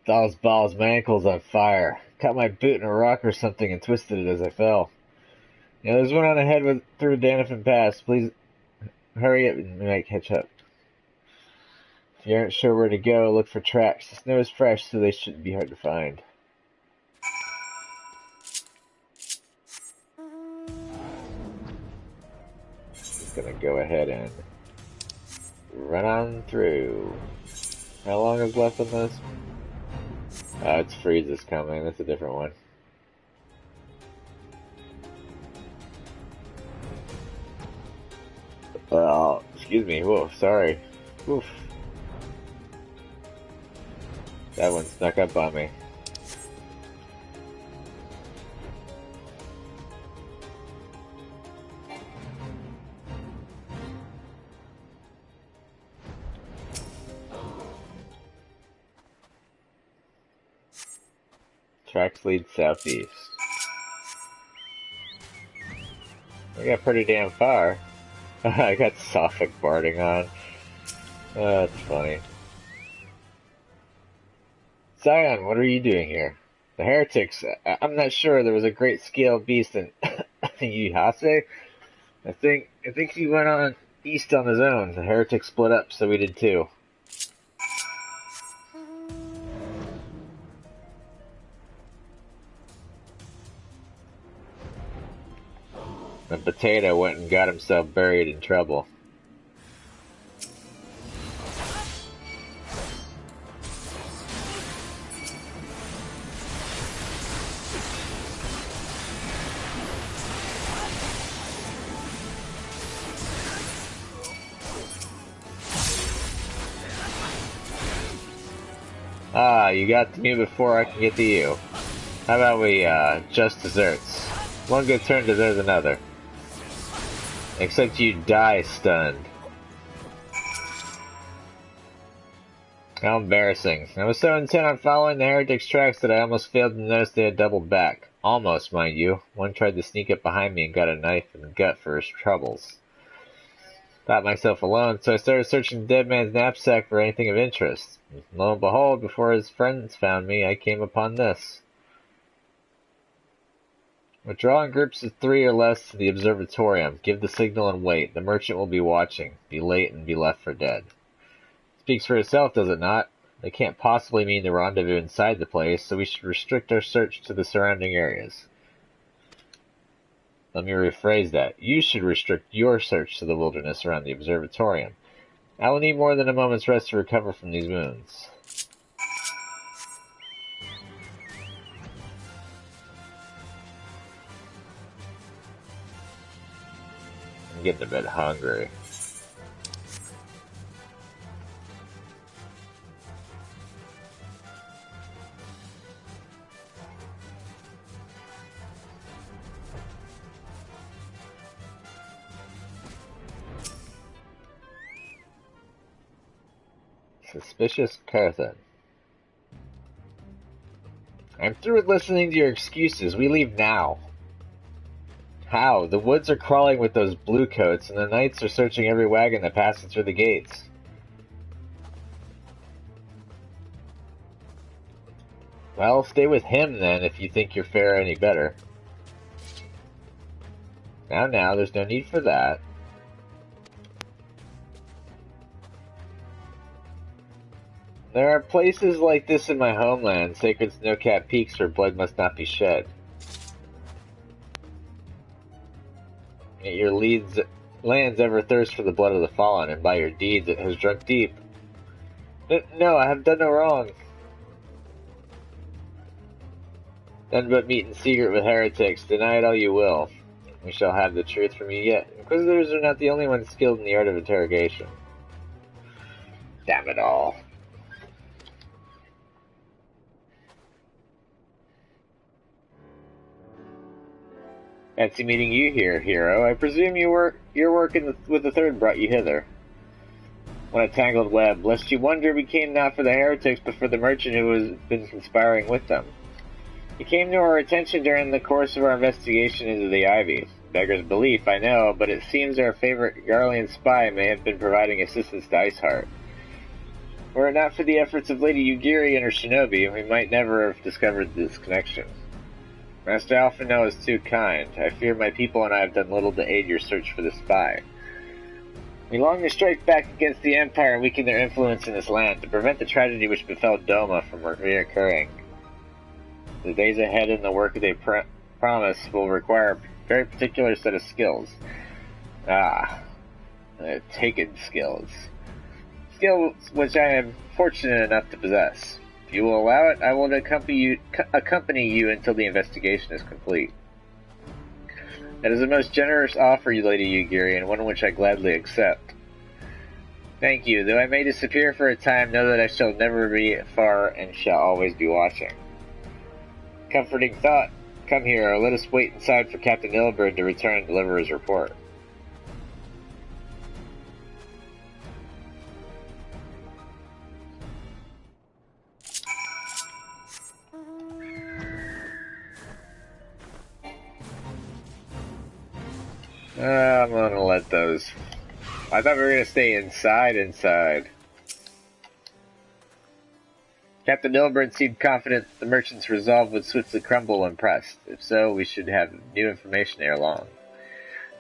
Those balls, my ankle's on fire. Caught my boot in a rock or something and twisted it as I fell. Yeah, there's one on ahead through Danifin Pass. Please hurry up and we might catch up. If you aren't sure where to go, look for tracks. The snow is fresh, so they shouldn't be hard to find. go ahead and run on through. How long is left on this? Oh, it's Freeze's coming. That's a different one. Oh, excuse me. Whoa, sorry. Oof. That one snuck up on me. Tracks lead southeast. I got pretty damn far. I got Sophic barding on. Oh, that's funny. Zion, what are you doing here? The heretics, I'm not sure. There was a great scale beast in Yuhase. I think he went on east on his own. The heretics split up, so we did too. The potato went and got himself buried in trouble. Ah, you got to me before I can get to you. How about we, just desserts? One good turn deserves another. Except you die stunned. How embarrassing. I was so intent on following the heretics' tracks that I almost failed to notice they had doubled back. Almost, mind you. One tried to sneak up behind me and got a knife in the gut for his troubles. Thought myself alone, so I started searching the dead man's knapsack for anything of interest. Lo and behold, before his friends found me, I came upon this. Withdraw in groups of 3 or less to the observatorium. Give the signal and wait. The merchant will be watching. Be late and be left for dead. Speaks for itself, does it not? They can't possibly mean the rendezvous inside the place, so we should restrict our search to the surrounding areas. Let me rephrase that. You should restrict your search to the wilderness around the observatorium. I will need more than a moment's rest to recover from these wounds. I'm getting a bit hungry. Suspicious Carthan. I'm through with listening to your excuses. We leave now. How? The woods are crawling with those bluecoats, and the knights are searching every wagon that passes through the gates. Well, stay with him then, if you think your fare any better. Now, there's no need for that. There are places like this in my homeland, sacred snow-capped peaks where blood must not be shed. Yet your lands ever thirst for the blood of the fallen, and by your deeds it has drunk deep. No, I have done no wrong. None but meet in secret with heretics. Deny it all you will. We shall have the truth from you yet. Inquisitors are not the only ones skilled in the art of interrogation. Damn it all. Fancy meeting you here, hero. I presume your work with the Third brought you hither. What a tangled web. Lest you wonder, we came not for the heretics, but for the merchant who has been conspiring with them. He came to our attention during the course of our investigation into the Ivy. Beggar's belief, I know, but it seems our favorite Garlean spy may have been providing assistance to Iceheart. Were it not for the efforts of Lady Yugiri and her shinobi, we might never have discovered this connection. Master Alphino is too kind. I fear my people and I have done little to aid your search for the spy. We long to strike back against the Empire and weaken their influence in this land, to prevent the tragedy which befell Doma from reoccurring. The days ahead and the work they promise will require a very particular set of skills. taken skills. Skills which I am fortunate enough to possess. If you will allow it, I will accompany you until the investigation is complete. That is a most generous offer, Lady Yugiri, and one which I gladly accept. Thank you. Though I may disappear for a time, know that I shall never be far and shall always be watching. Comforting thought. Come here, or let us wait inside for Captain Ilberd to return and deliver his report. I'm gonna let those... I thought we were gonna stay inside. Captain Ilberd seemed confident the merchant's resolve would swiftly crumble when pressed. If so, we should have new information ere long.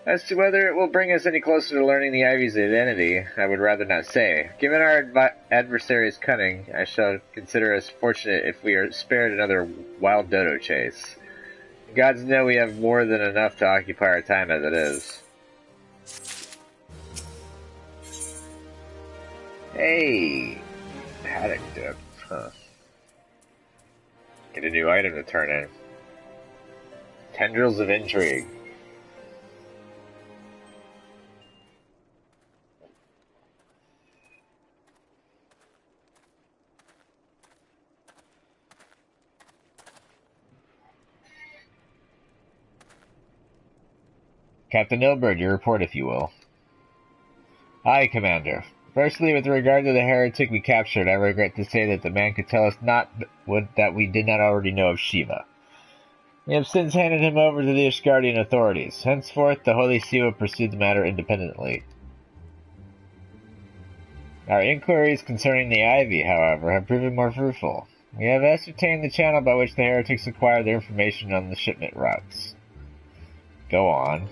As to whether it will bring us any closer to learning the Ivy's identity, I would rather not say. Given our adversary's cunning, I shall consider us fortunate if we are spared another wild dodo chase. The gods know we have more than enough to occupy our time as it is. Hey! Paddock dip. Huh. Get a new item to turn in. Tendrils of Intrigue. Captain Ilberd, your report, if you will. Aye, Commander. Firstly, with regard to the heretic we captured, I regret to say that the man could tell us not that we did not already know of Shiva. We have since handed him over to the Ishgardian authorities. Henceforth, the Holy See will pursue the matter independently. Our inquiries concerning the Ivy, however, have proven more fruitful. We have ascertained the channel by which the heretics acquire their information on the shipment routes. Go on.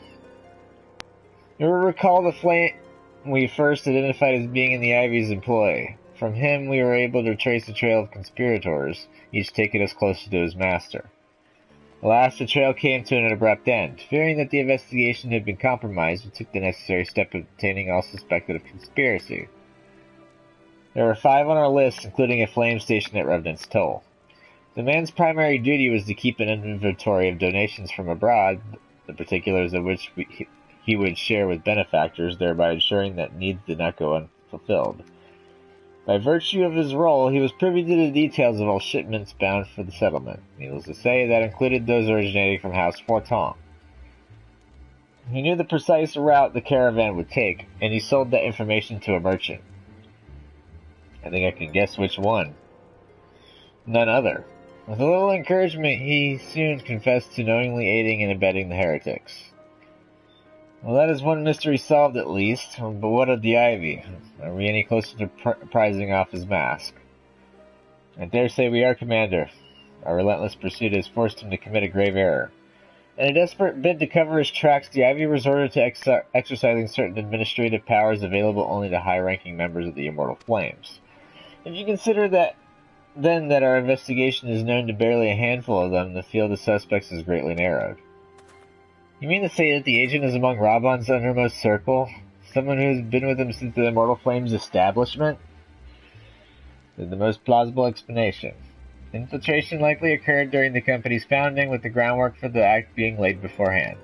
You will recall the flame we first identified as being in the Ivy's employ. From him we were able to trace a trail of conspirators, each taking us closer to his master. Alas, the trail came to an abrupt end. Fearing that the investigation had been compromised, we took the necessary step of detaining all suspected of conspiracy. There were 5 on our list, including a flame station at Revenant's Toll. The man's primary duty was to keep an inventory of donations from abroad, the particulars of which he would share with benefactors, thereby ensuring that needs did not go unfulfilled. By virtue of his role, he was privy to the details of all shipments bound for the settlement. Needless to say, that included those originating from House Forton. He knew the precise route the caravan would take, and he sold that information to a merchant. I think I can guess which one. None other. With a little encouragement, he soon confessed to knowingly aiding and abetting the heretics. Well, that is one mystery solved at least, but what of the Ivy? Are we any closer to prizing off his mask? I dare say we are, Commander. Our relentless pursuit has forced him to commit a grave error. In a desperate bid to cover his tracks, the Ivy resorted to exercising certain administrative powers available only to high-ranking members of the Immortal Flames. If you consider that our investigation is known to barely a handful of them, the field of suspects is greatly narrowed. You mean to say that the agent is among Raban's innermost circle? Someone who has been with him since the Immortal Flames establishment? Is the most plausible explanation. Infiltration likely occurred during the company's founding, with the groundwork for the act being laid beforehand.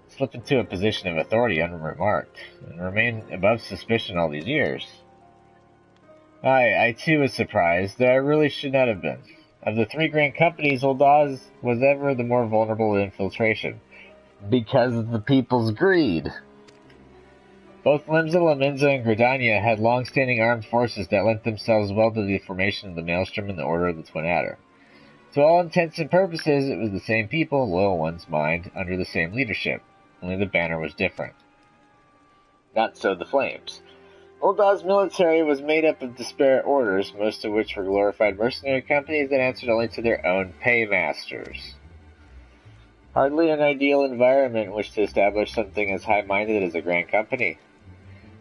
Slipped into a position of authority unremarked, and remained above suspicion all these years. I too was surprised, though I really should not have been. Of the 3 grand companies, Old Oz was ever the more vulnerable to infiltration, because of the people's greed. Both Limsa, Laminza, and Gridania had long-standing armed forces that lent themselves well to the formation of the Maelstrom and the Order of the Twin Adder. To all intents and purposes, it was the same people, loyal one's mind, under the same leadership, only the banner was different. Not so the Flames. Old Oz's military was made up of disparate orders, most of which were glorified mercenary companies that answered only to their own paymasters. Hardly an ideal environment in which to establish something as high-minded as a grand company.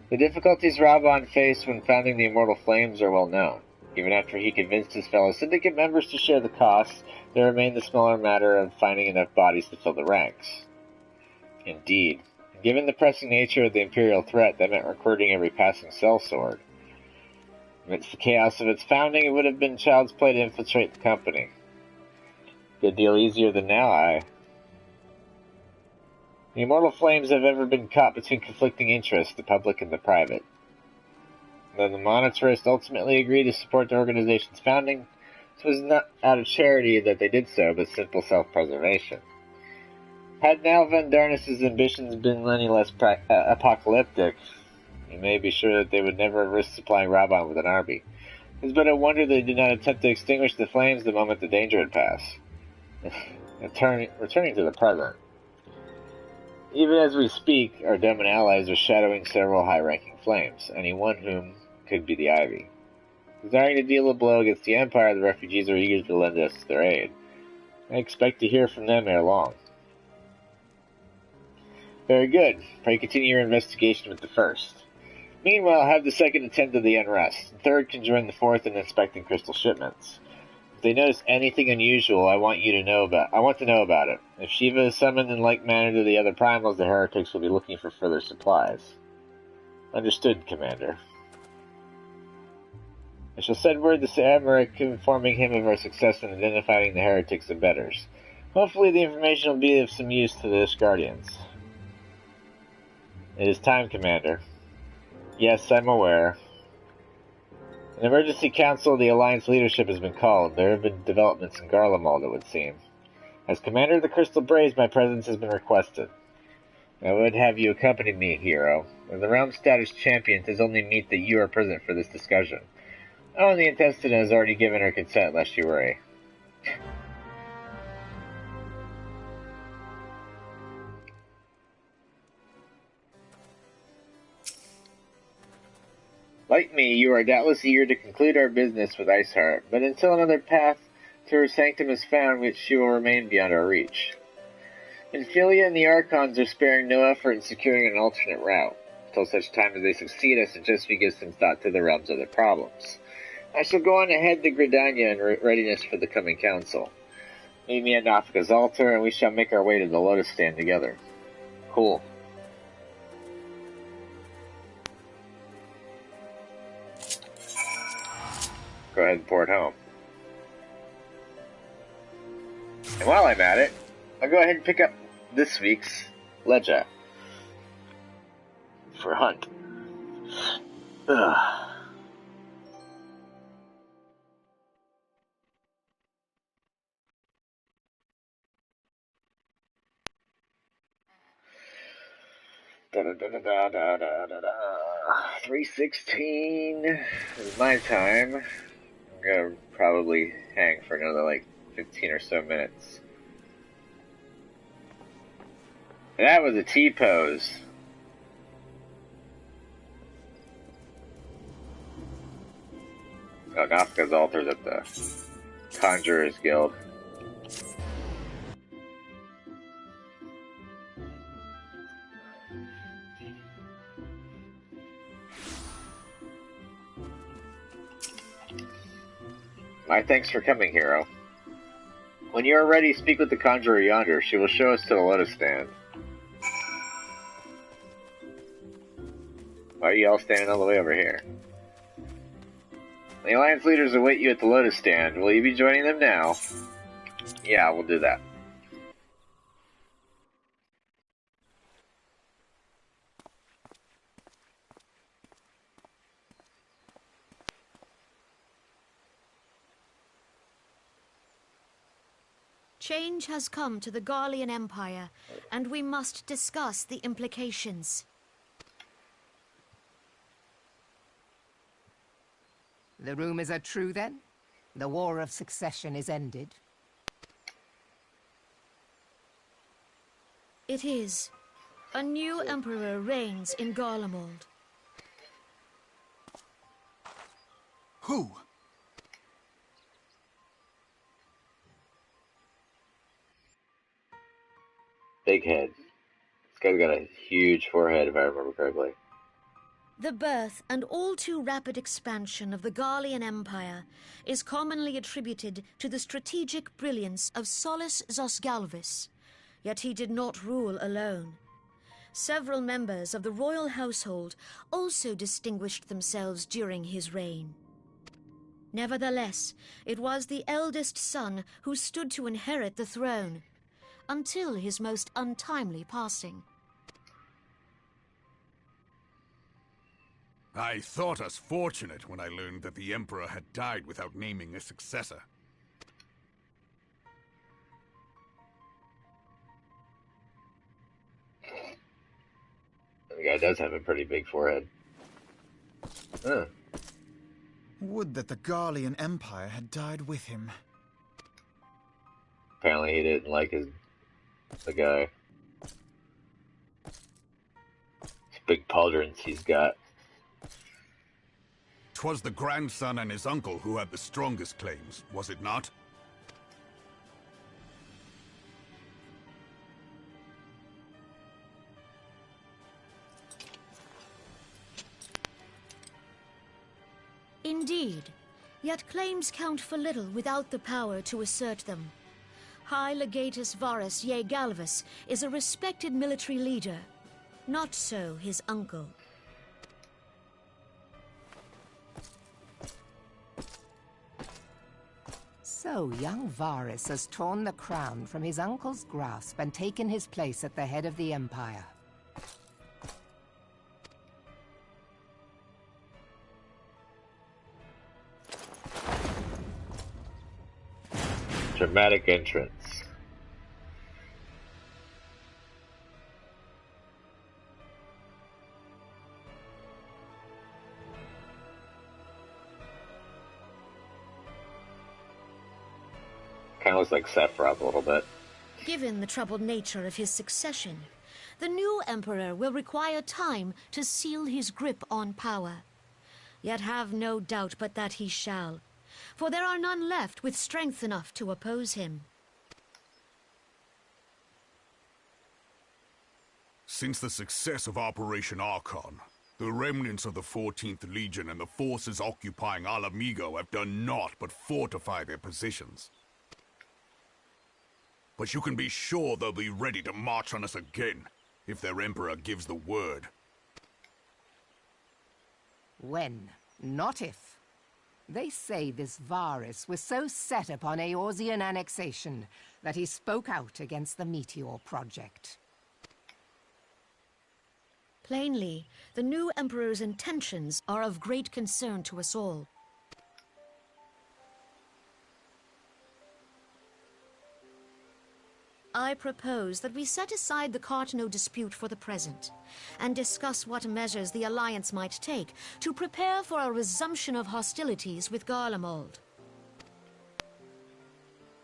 The difficulties Raban faced when founding the Immortal Flames are well known. Even after he convinced his fellow syndicate members to share the costs, there remained the smaller matter of finding enough bodies to fill the ranks. Indeed, Given the pressing nature of the Imperial threat, that meant recruiting every passing sellsword. Amidst the chaos of its founding, it would have been child's play to infiltrate the company. Good deal easier than now, The immortal flames have ever been caught between conflicting interests, the public and the private. Though the monetarist ultimately agreed to support the organization's founding, it was not out of charity that they did so, but simple self-preservation. Had now Van Darnus's ambitions been any less apocalyptic, you may be sure that they would never have risked supplying Raban with an army. It is but a wonder they did not attempt to extinguish the flames the moment the danger had passed. Returning to the present. Even as we speak, our Doman allies are shadowing several high-ranking flames, any one whom could be the Ivy. Desiring to deal a blow against the Empire, the refugees are eager to lend us their aid. I expect to hear from them ere long. Very good. Pray continue your investigation with the first. Meanwhile, have the second attend to the unrest. The third can join the fourth in inspecting crystal shipments. If they notice anything unusual, I want to know about it. If Shiva is summoned in like manner to the other primals, the heretics will be looking for further supplies. Understood, Commander. I shall send word to Amaric informing him of our success in identifying the heretics and betters. Hopefully the information will be of some use to the Guardians. It is time, Commander. Yes, I'm aware. An emergency council of the Alliance leadership has been called. There have been developments in Garlemald, it would seem. As Commander of the Crystal Braves, my presence has been requested. I would have you accompany me, hero. As the realm status champion, it is only meet that you are present for this discussion. Oh, the intestinate has already given her consent, lest you worry. Like me, you are doubtless eager to conclude our business with Iceheart, but until another path to her sanctum is found, which she will remain beyond our reach. Infilia and the Archons are sparing no effort in securing an alternate route. Until such time as they succeed, I suggest we give some thought to the realm's other problems. I shall go on ahead to Gridania in readiness for the coming council. Meet me at Nafka's altar, and we shall make our way to the Lotus Stand together. Cool. Go ahead and pour it home. And while I'm at it, I'll go ahead and pick up this week's Ledger for Hunt. Ugh. Da, da, da, da, da, da, da, da. 3:16 is my time. I'm gonna probably hang for another 15 or so minutes. That was a T-pose. Oh, Nafka's altar's at the Conjurer's Guild. My thanks for coming, hero. When you are ready, speak with the Conjurer yonder. She will show us to the Lotus Stand. Why are you all standing all the way over here? The Alliance leaders await you at the Lotus Stand. Will you be joining them now? Yeah, we'll do that. Change has come to the Garlean Empire, and we must discuss the implications. The rumors are true, then? The War of Succession is ended? It is. A new emperor reigns in Garlemald. Who? Big head. This guy's got a huge forehead, if I remember correctly. The birth and all too rapid expansion of the Garlean Empire is commonly attributed to the strategic brilliance of Solus Zosgalvis, yet he did not rule alone. Several members of the royal household also distinguished themselves during his reign. Nevertheless, it was the eldest son who stood to inherit the throne, until his most untimely passing. I thought us fortunate when I learned that the Emperor had died without naming a successor. The guy does have a pretty big forehead. Huh. Would that the Garlean Empire had died with him. Apparently he didn't like the guy. These big pauldrons he's got. 'Twas the grandson and his uncle who had the strongest claims, was it not? Indeed, yet claims count for little without the power to assert them. High Legatus Varus Ye Galvus is a respected military leader. Not so his uncle. So young Varus has torn the crown from his uncle's grasp and taken his place at the head of the Empire. Dramatic entrance. Kind of looks like Sephiroth a little bit. Given the troubled nature of his succession, the new emperor will require time to seal his grip on power. Yet have no doubt but that he shall, for there are none left with strength enough to oppose him. Since the success of Operation Archon, the remnants of the 14th Legion and the forces occupying Alamigo have done naught but fortify their positions. But you can be sure they'll be ready to march on us again, if their Emperor gives the word. When, not if. They say this Varus was so set upon Eorzean annexation that he spoke out against the Meteor Project. Plainly, the new emperor's intentions are of great concern to us all. I propose that we set aside the Cartno dispute for the present, and discuss what measures the Alliance might take to prepare for a resumption of hostilities with Garlemald.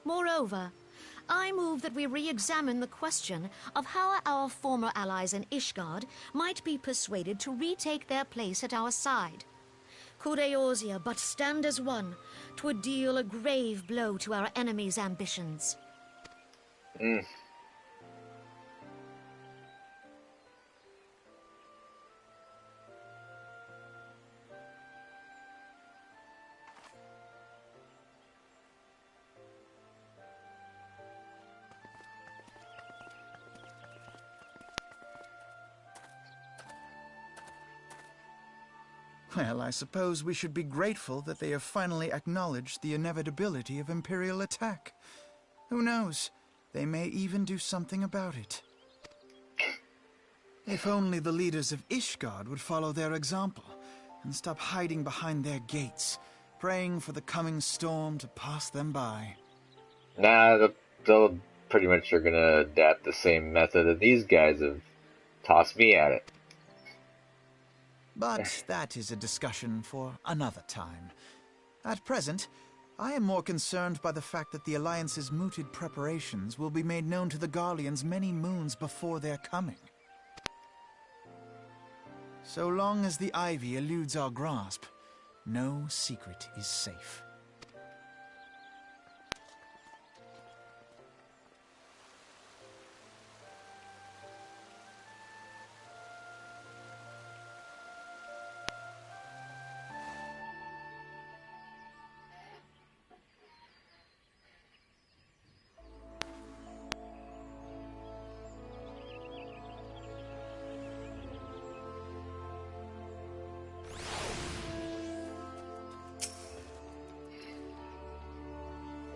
Moreover, I move that we re-examine the question of how our former allies in Ishgard might be persuaded to retake their place at our side. Could Eorzea but stand as one, 'twould deal a grave blow to our enemies' ambitions. Well, I suppose we should be grateful that they have finally acknowledged the inevitability of Imperial attack. Who knows? They may even do something about it. If only the leaders of Ishgard would follow their example and stop hiding behind their gates, praying for the coming storm to pass them by. Nah, they'll pretty much are gonna adapt the same method that these guys have tossed me at it. But that is a discussion for another time. At present, I am more concerned by the fact that the Alliance's mooted preparations will be made known to the Garleans many moons before their coming. So long as the Ivy eludes our grasp, no secret is safe.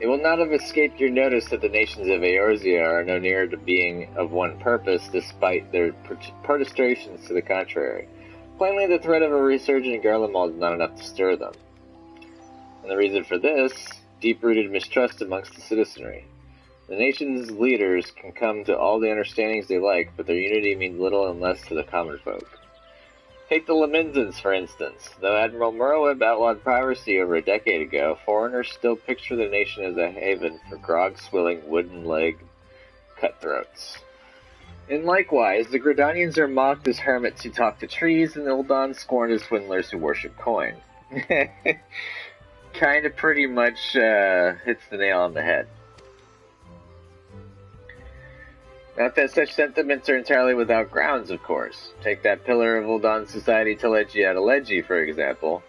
It will not have escaped your notice that the nations of Eorzea are no nearer to being of one purpose, despite their protestations to the contrary. Plainly, the threat of a resurgent Garlemald is not enough to stir them. And the reason for this, deep-rooted mistrust amongst the citizenry. The nation's leaders can come to all the understandings they like, but their unity means little unless to the common folk. Take the Lemenzans, for instance. Though Admiral Merlweb outlawed piracy over a decade ago, foreigners still picture the nation as a haven for grog-swilling, wooden-legged cutthroats. And likewise, the Gridanians are mocked as hermits who talk to trees, and the Uldan scorned as swindlers who worship coin. Kinda pretty much hits the nail on the head. Not that such sentiments are entirely without grounds, of course. Take that pillar of Uldan society Teleji Adeleji, for example.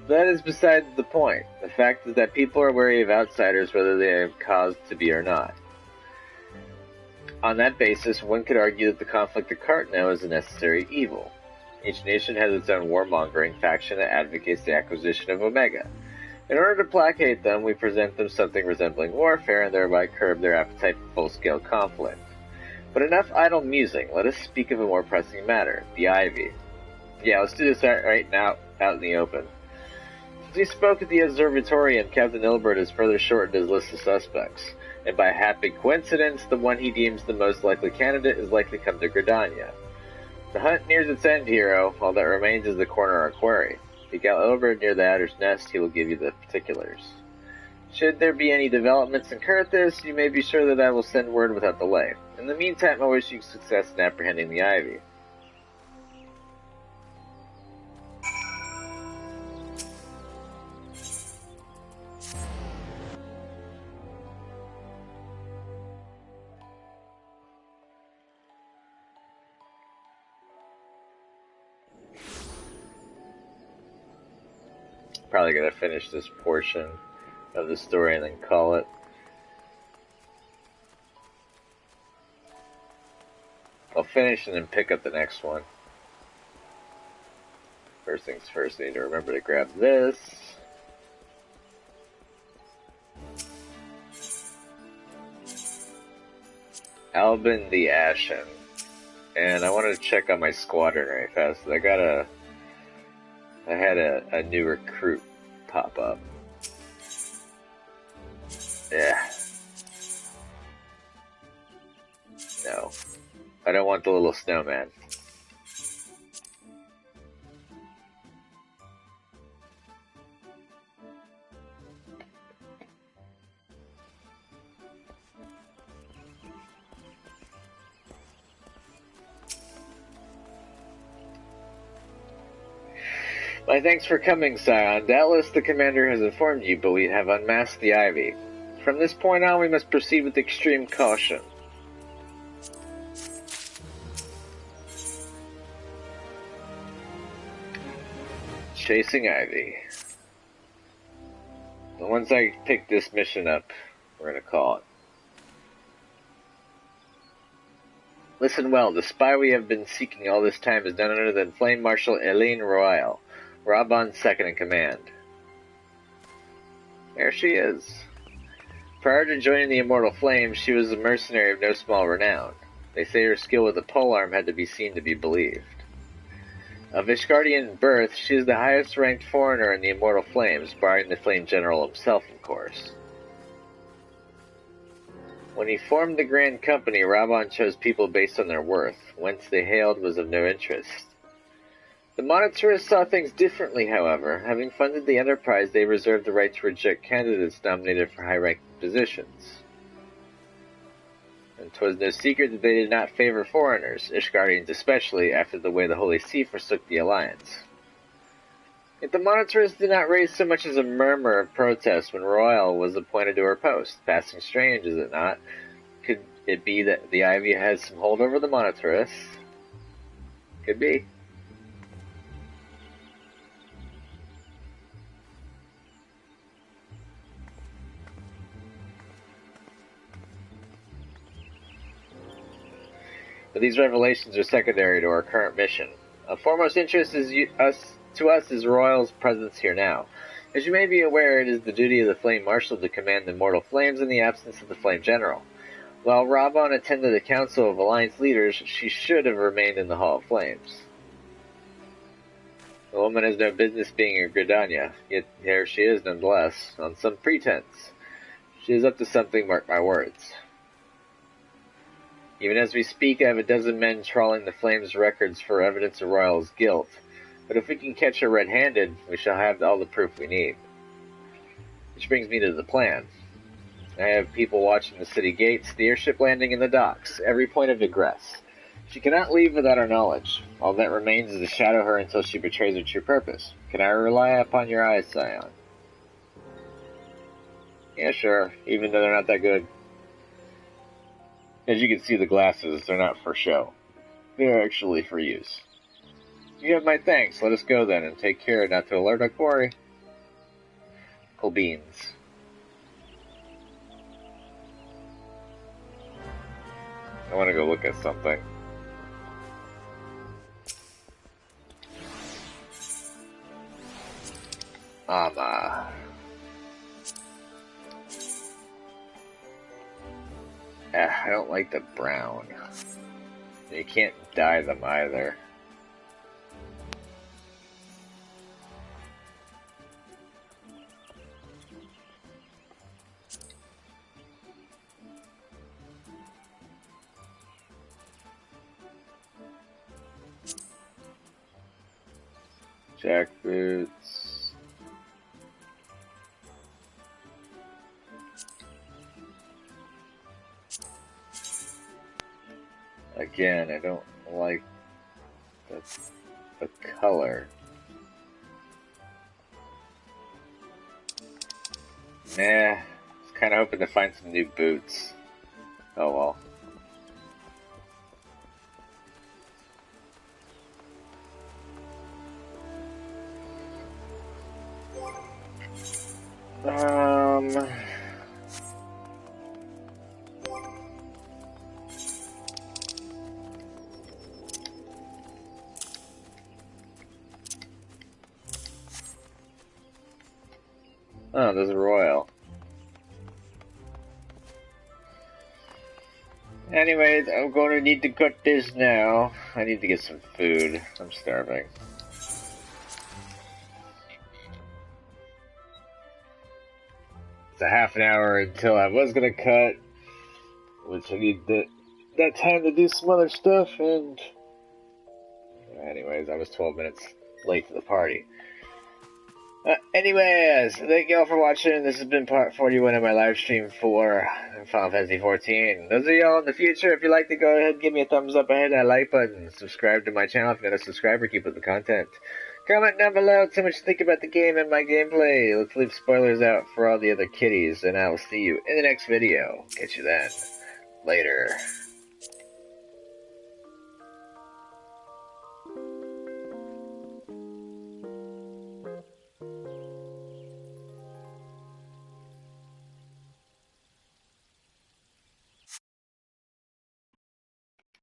That is beside the point. The fact is that people are wary of outsiders whether they have cause to be or not. On that basis, one could argue that the conflict at Cartno is a necessary evil. Each nation has its own warmongering faction that advocates the acquisition of Omega. In order to placate them, we present them something resembling warfare and thereby curb their appetite for full-scale conflict. But enough idle musing, let us speak of a more pressing matter, the Ivy. Yeah, let's do this right now, out in the open. Since we spoke at the Observatorium, Captain Ilbert has further shortened his list of suspects, and by happy coincidence, the one he deems the most likely candidate is likely to come to Gridania. The hunt nears its end, hero. All that remains is the corner of quarry. If you get Ilbert near the Adder's Nest, he will give you the particulars. Should there be any developments in Kurthis, you may be sure that I will send word without delay. In the meantime, I wish you success in apprehending the Ivy. Probably gonna finish this portion of the story and then call it. I'll finish and then pick up the next one. First things first, I need to remember to grab this. Albin the Ashen. And I wanted to check on my squadron very fast. I had a new recruit pop up. Yeah. No. I don't want the little snowman. My thanks for coming, Scion. Doubtless the commander has informed you, but we have unmasked the Ivy. From this point on, we must proceed with extreme caution. Chasing Ivy. And once I pick this mission up, we're going to call it. Listen well, the spy we have been seeking all this time is none other than Flame Marshal Eileen Royal, Raban's second in command. There she is. Prior to joining the Immortal Flames, she was a mercenary of no small renown. They say her skill with the polearm had to be seen to be believed. Of Ishgardian birth, she is the highest-ranked foreigner in the Immortal Flames, barring the Flame General himself, of course. When he formed the Grand Company, Raban chose people based on their worth. Whence they hailed was of no interest. The monitorists saw things differently, however. Having funded the enterprise, they reserved the right to reject candidates nominated for high-ranking positions. And 'twas no secret that they did not favor foreigners, Ishgardians especially, after the way the Holy See forsook the Alliance. Yet the monitorists did not raise so much as a murmur of protest when Royal was appointed to her post. Passing strange, is it not? Could it be that the Ivy has some hold over the monitorists? Could be. But these revelations are secondary to our current mission. Of foremost interest to us is Royal's presence here now. As you may be aware, it is the duty of the Flame Marshal to command the mortal flames in the absence of the Flame General. While Rabon attended the Council of Alliance Leaders, she should have remained in the Hall of Flames. The woman has no business being a Gridania, yet here she is nonetheless, on some pretense. She is up to something, mark my words. Even as we speak, I have a dozen men trawling the Flames' records for evidence of Royal's guilt. But if we can catch her red-handed, we shall have all the proof we need. Which brings me to the plan. I have people watching the city gates, the airship landing, and the docks, every point of egress. She cannot leave without our knowledge. All that remains is to shadow her until she betrays her true purpose. Can I rely upon your eyes, Scion? Yeah, sure, even though they're not that good. As you can see, the glasses, they're not for show. They're actually for use. You have my thanks. Let us go then, and take care not to alert our quarry. Cool beans. I want to go look at something. I don't like the brown. You can't dye them either. Jackboots. Again, I don't like the color. Nah, I was kind of hoping to find some new boots. Oh well. Oh, there's a royal. Anyways, I'm going to need to cook this now. I need to get some food. I'm starving. It's a half an hour until I was going to cut, which I need that time to do some other stuff, and anyways, I was 12 minutes late to the party. Anyways, thank you all for watching. This has been part 41 of my live stream for Final Fantasy 14. Those of y'all in the future, if you'd like to go ahead, give me a thumbs up ahead, that like button, subscribe to my channel if you're not a subscriber, keep up the content. Comment down below, tell me what you think about the game and my gameplay. Let's leave spoilers out for all the other kiddies, and I will see you in the next video. Catch you then. Later.